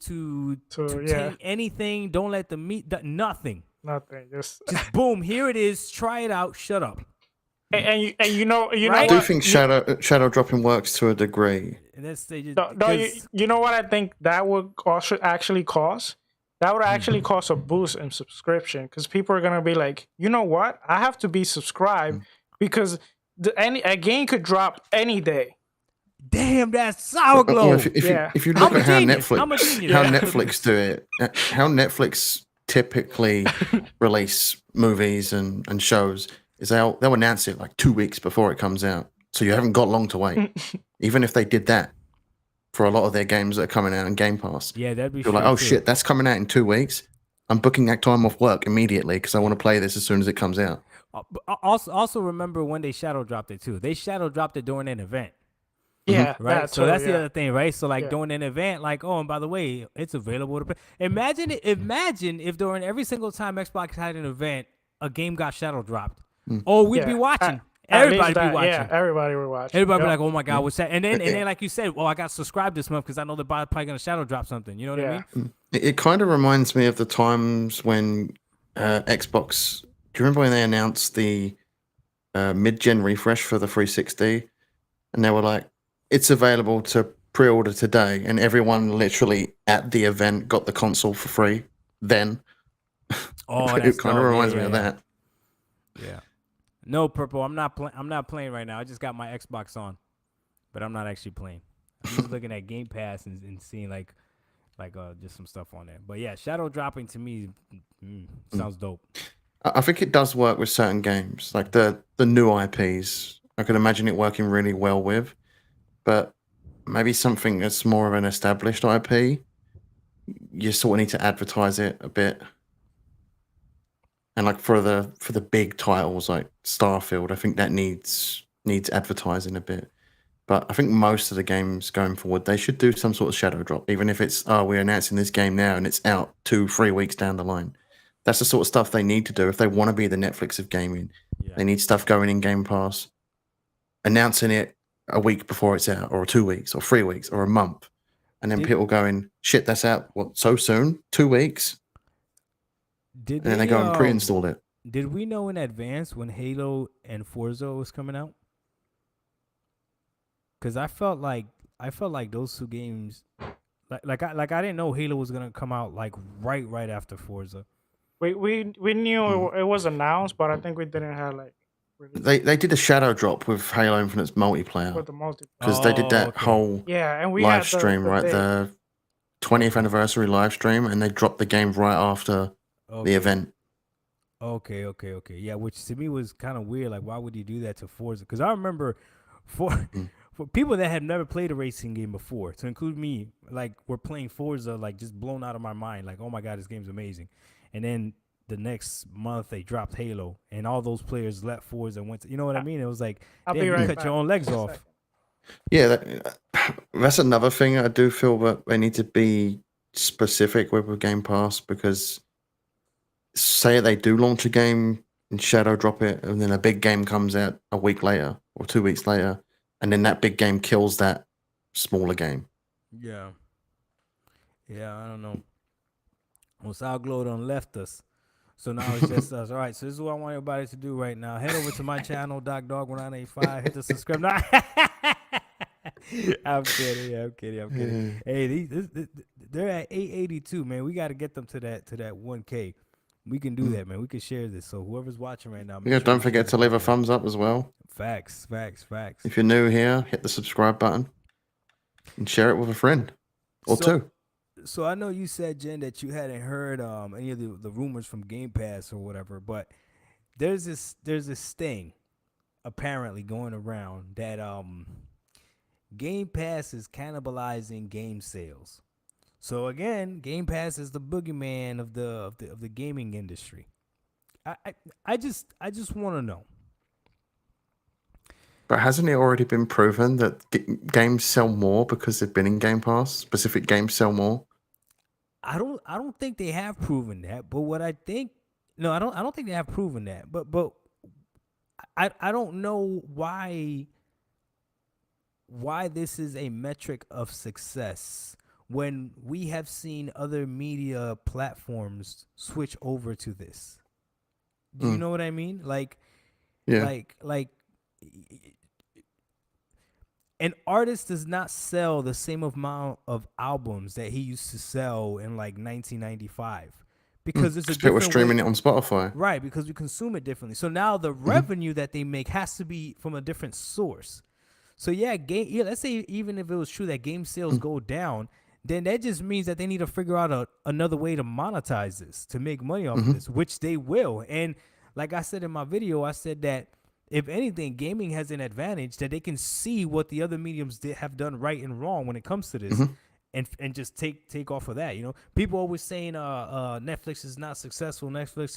take anything. Don't let them meet nothing. Nothing. Just boom. Here it is. Try it out. Shut up. And you know right? I do think shadow dropping works to a degree. And that's you know what I think that would also actually cost? That would actually cost a boost in subscription because people are gonna be like, you know what? I have to be subscribed because a game could drop any day. Damn, that's Sourblow. If you look at how Netflix do it, how Netflix typically release movies and shows is they'll announce it like 2 weeks before it comes out, so you haven't got long to wait. Even if they did that for a lot of their games that are coming out in Game Pass. Yeah, that'd be. You're like, oh shit, that's coming out in 2 weeks. I'm booking that time off work immediately because I want to play this as soon as it comes out. Also remember when they shadow dropped it too. They shadow dropped it during an event. Yeah, right. So that's the other thing, right? So like during an event, like, oh, and by the way, it's available to play. Imagine if during every single time Xbox had an event, a game got shadow dropped. Oh, we'd be watching. Everybody be watching. Yeah, everybody would watch. Everybody be like, "Oh my God, what's that?" And then, like you said, well, I got subscribed this month because I know they're probably gonna shadow drop something. You know what I mean? It kind of reminds me of the times when Xbox. Do you remember when they announced the mid-gen refresh for the 360, and they were like, "It's available to pre-order today," and everyone literally at the event got the console for free. Then, it kind of reminds me of that. Yeah. No, Purple. I'm not playing right now. I just got my Xbox on, but I'm not actually playing. I'm just looking at Game Pass and seeing like just some stuff on there. But yeah, shadow dropping to me sounds dope. I think it does work with certain games, like the new IPs. I can imagine it working really well with. but maybe something that's more of an established IP, you sort of need to advertise it a bit. And like for the big titles like Starfield, I think that needs advertising a bit. But I think most of the games going forward, they should do some sort of shadow drop, even if it's, we're announcing this game now and it's out 2-3 weeks down the line. That's the sort of stuff they need to do if they want to be the Netflix of gaming. Yeah. They need stuff going in Game Pass, announcing it a week before it's out, or 2 weeks, or 3 weeks, or a month. And then people going, shit, that's out, what, so soon? 2 weeks? Did And then they go and pre-install it. Did we know in advance when Halo and Forza was coming out? Because I felt like those two games, like I didn't know Halo was gonna come out like right after Forza. We knew it was announced, but I think we didn't have like. They did a shadow drop with Halo Infinite's multiplayer. With the multiplayer. Because they did that whole and we live had stream, right? The 20th anniversary live stream, and they dropped the game right after the event. Okay. Yeah, which to me was kind of weird. Like, why would you do that to Forza? Because I remember for people that had never played a racing game before, to include me, like, we're playing Forza, like, just blown out of my mind. Like, oh my God, this game's amazing. And then the next month they dropped Halo, and all those players left Forza and went to, you know what I mean? It was like, you cut your own legs off. Yeah, that's another thing. I do feel that they need to be specific with Game Pass, because say they do launch a game and shadow drop it, and then a big game comes out a week later or 2 weeks later, and then that big game kills that smaller game. Yeah, I don't know. Well, Sourblow done left us. So now it's just us. All right, so this is what I want everybody to do right now. Head over to my channel, DocDog1985. Hit the subscribe. No. I'm kidding. Hey, they're at 882, man. We got to get them to that 1K. We can do that, man. We can share this. So whoever's watching right now, don't forget to leave a thumbs up as well. Facts. If you're new here, hit the subscribe button and share it with a friend or two. So I know you said, Jen, that you hadn't heard any of the rumors from Game Pass or whatever, but there's this thing apparently going around that Game Pass is cannibalizing game sales. So again, Game Pass is the boogeyman of the gaming industry. I just want to know. But hasn't it already been proven that games sell more because they've been in Game Pass? Specific games sell more. I don't think they have proven that, but what I think, no, I don't think they have proven that, but I don't know why this is a metric of success when we have seen other media platforms switch over to this. Do you know what I mean? Like, like an artist does not sell the same amount of albums that he used to sell in like 1995 because it's a different people streaming it on Spotify. Right, because we consume it differently. So now the revenue that they make has to be from a different source. So let's say even if it was true that game sales go down, then that just means that they need to figure out another way to monetize this, to make money off of this, which they will. And like I said in my video, I said that if anything, gaming has an advantage that they can see what the other mediums have done right and wrong when it comes to this, and just take off of that. You know, people always saying Netflix is not successful, Netflix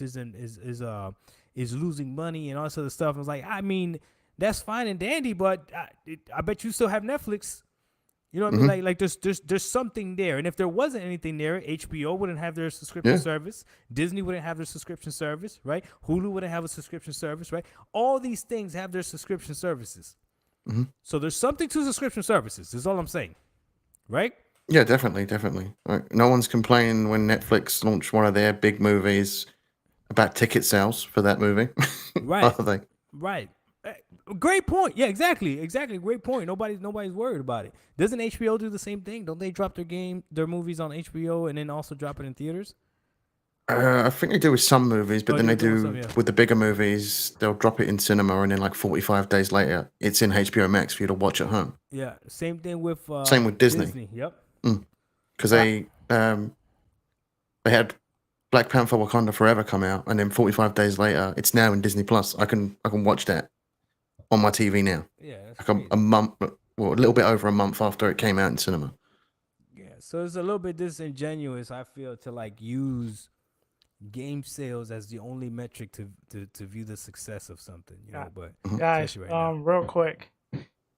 is losing money and all this other stuff. I was like, I mean, that's fine and dandy, but I bet you still have Netflix. You know what I mean? Like there's something there. And if there wasn't anything there, HBO wouldn't have their subscription service. Disney wouldn't have their subscription service, right? Hulu wouldn't have a subscription service, right? All these things have their subscription services. So there's something to subscription services, is all I'm saying. Right? Yeah, definitely. Like, no one's complaining when Netflix launched one of their big movies about ticket sales for that movie. Right. Are they? Right. Great point. Yeah, exactly. Great point. Nobody's worried about it. Doesn't HBO do the same thing? Don't they drop their movies on HBO and then also drop it in theaters? I think they do with some movies, but then they do with the bigger movies. They'll drop it in cinema, and then like 45 days later, it's in HBO Max for you to watch at home. Yeah, same thing with Disney. Yep. Because they had Black Panther: Wakanda Forever come out, and then 45 days later, it's now in Disney Plus. I can watch that on my TV now. Yeah, that's like a month a little bit over a month after it came out in cinema. Yeah, so it's a little bit disingenuous, I feel, to like use game sales as the only metric to view the success of something, you know. But guys, especially right now. real quick.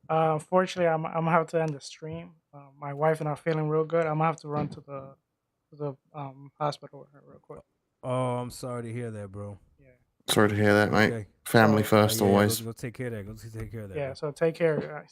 Unfortunately, I'm gonna have to end the stream. My wife and I feeling real good. I'm gonna have to run to the hospital with her real quick. Oh, I'm sorry to hear that, bro. Yeah. Sorry to hear that, mate. Okay. Family So, first, Yeah, always. go take care of that. Go take care of that. Yeah. bro. So take care, guys.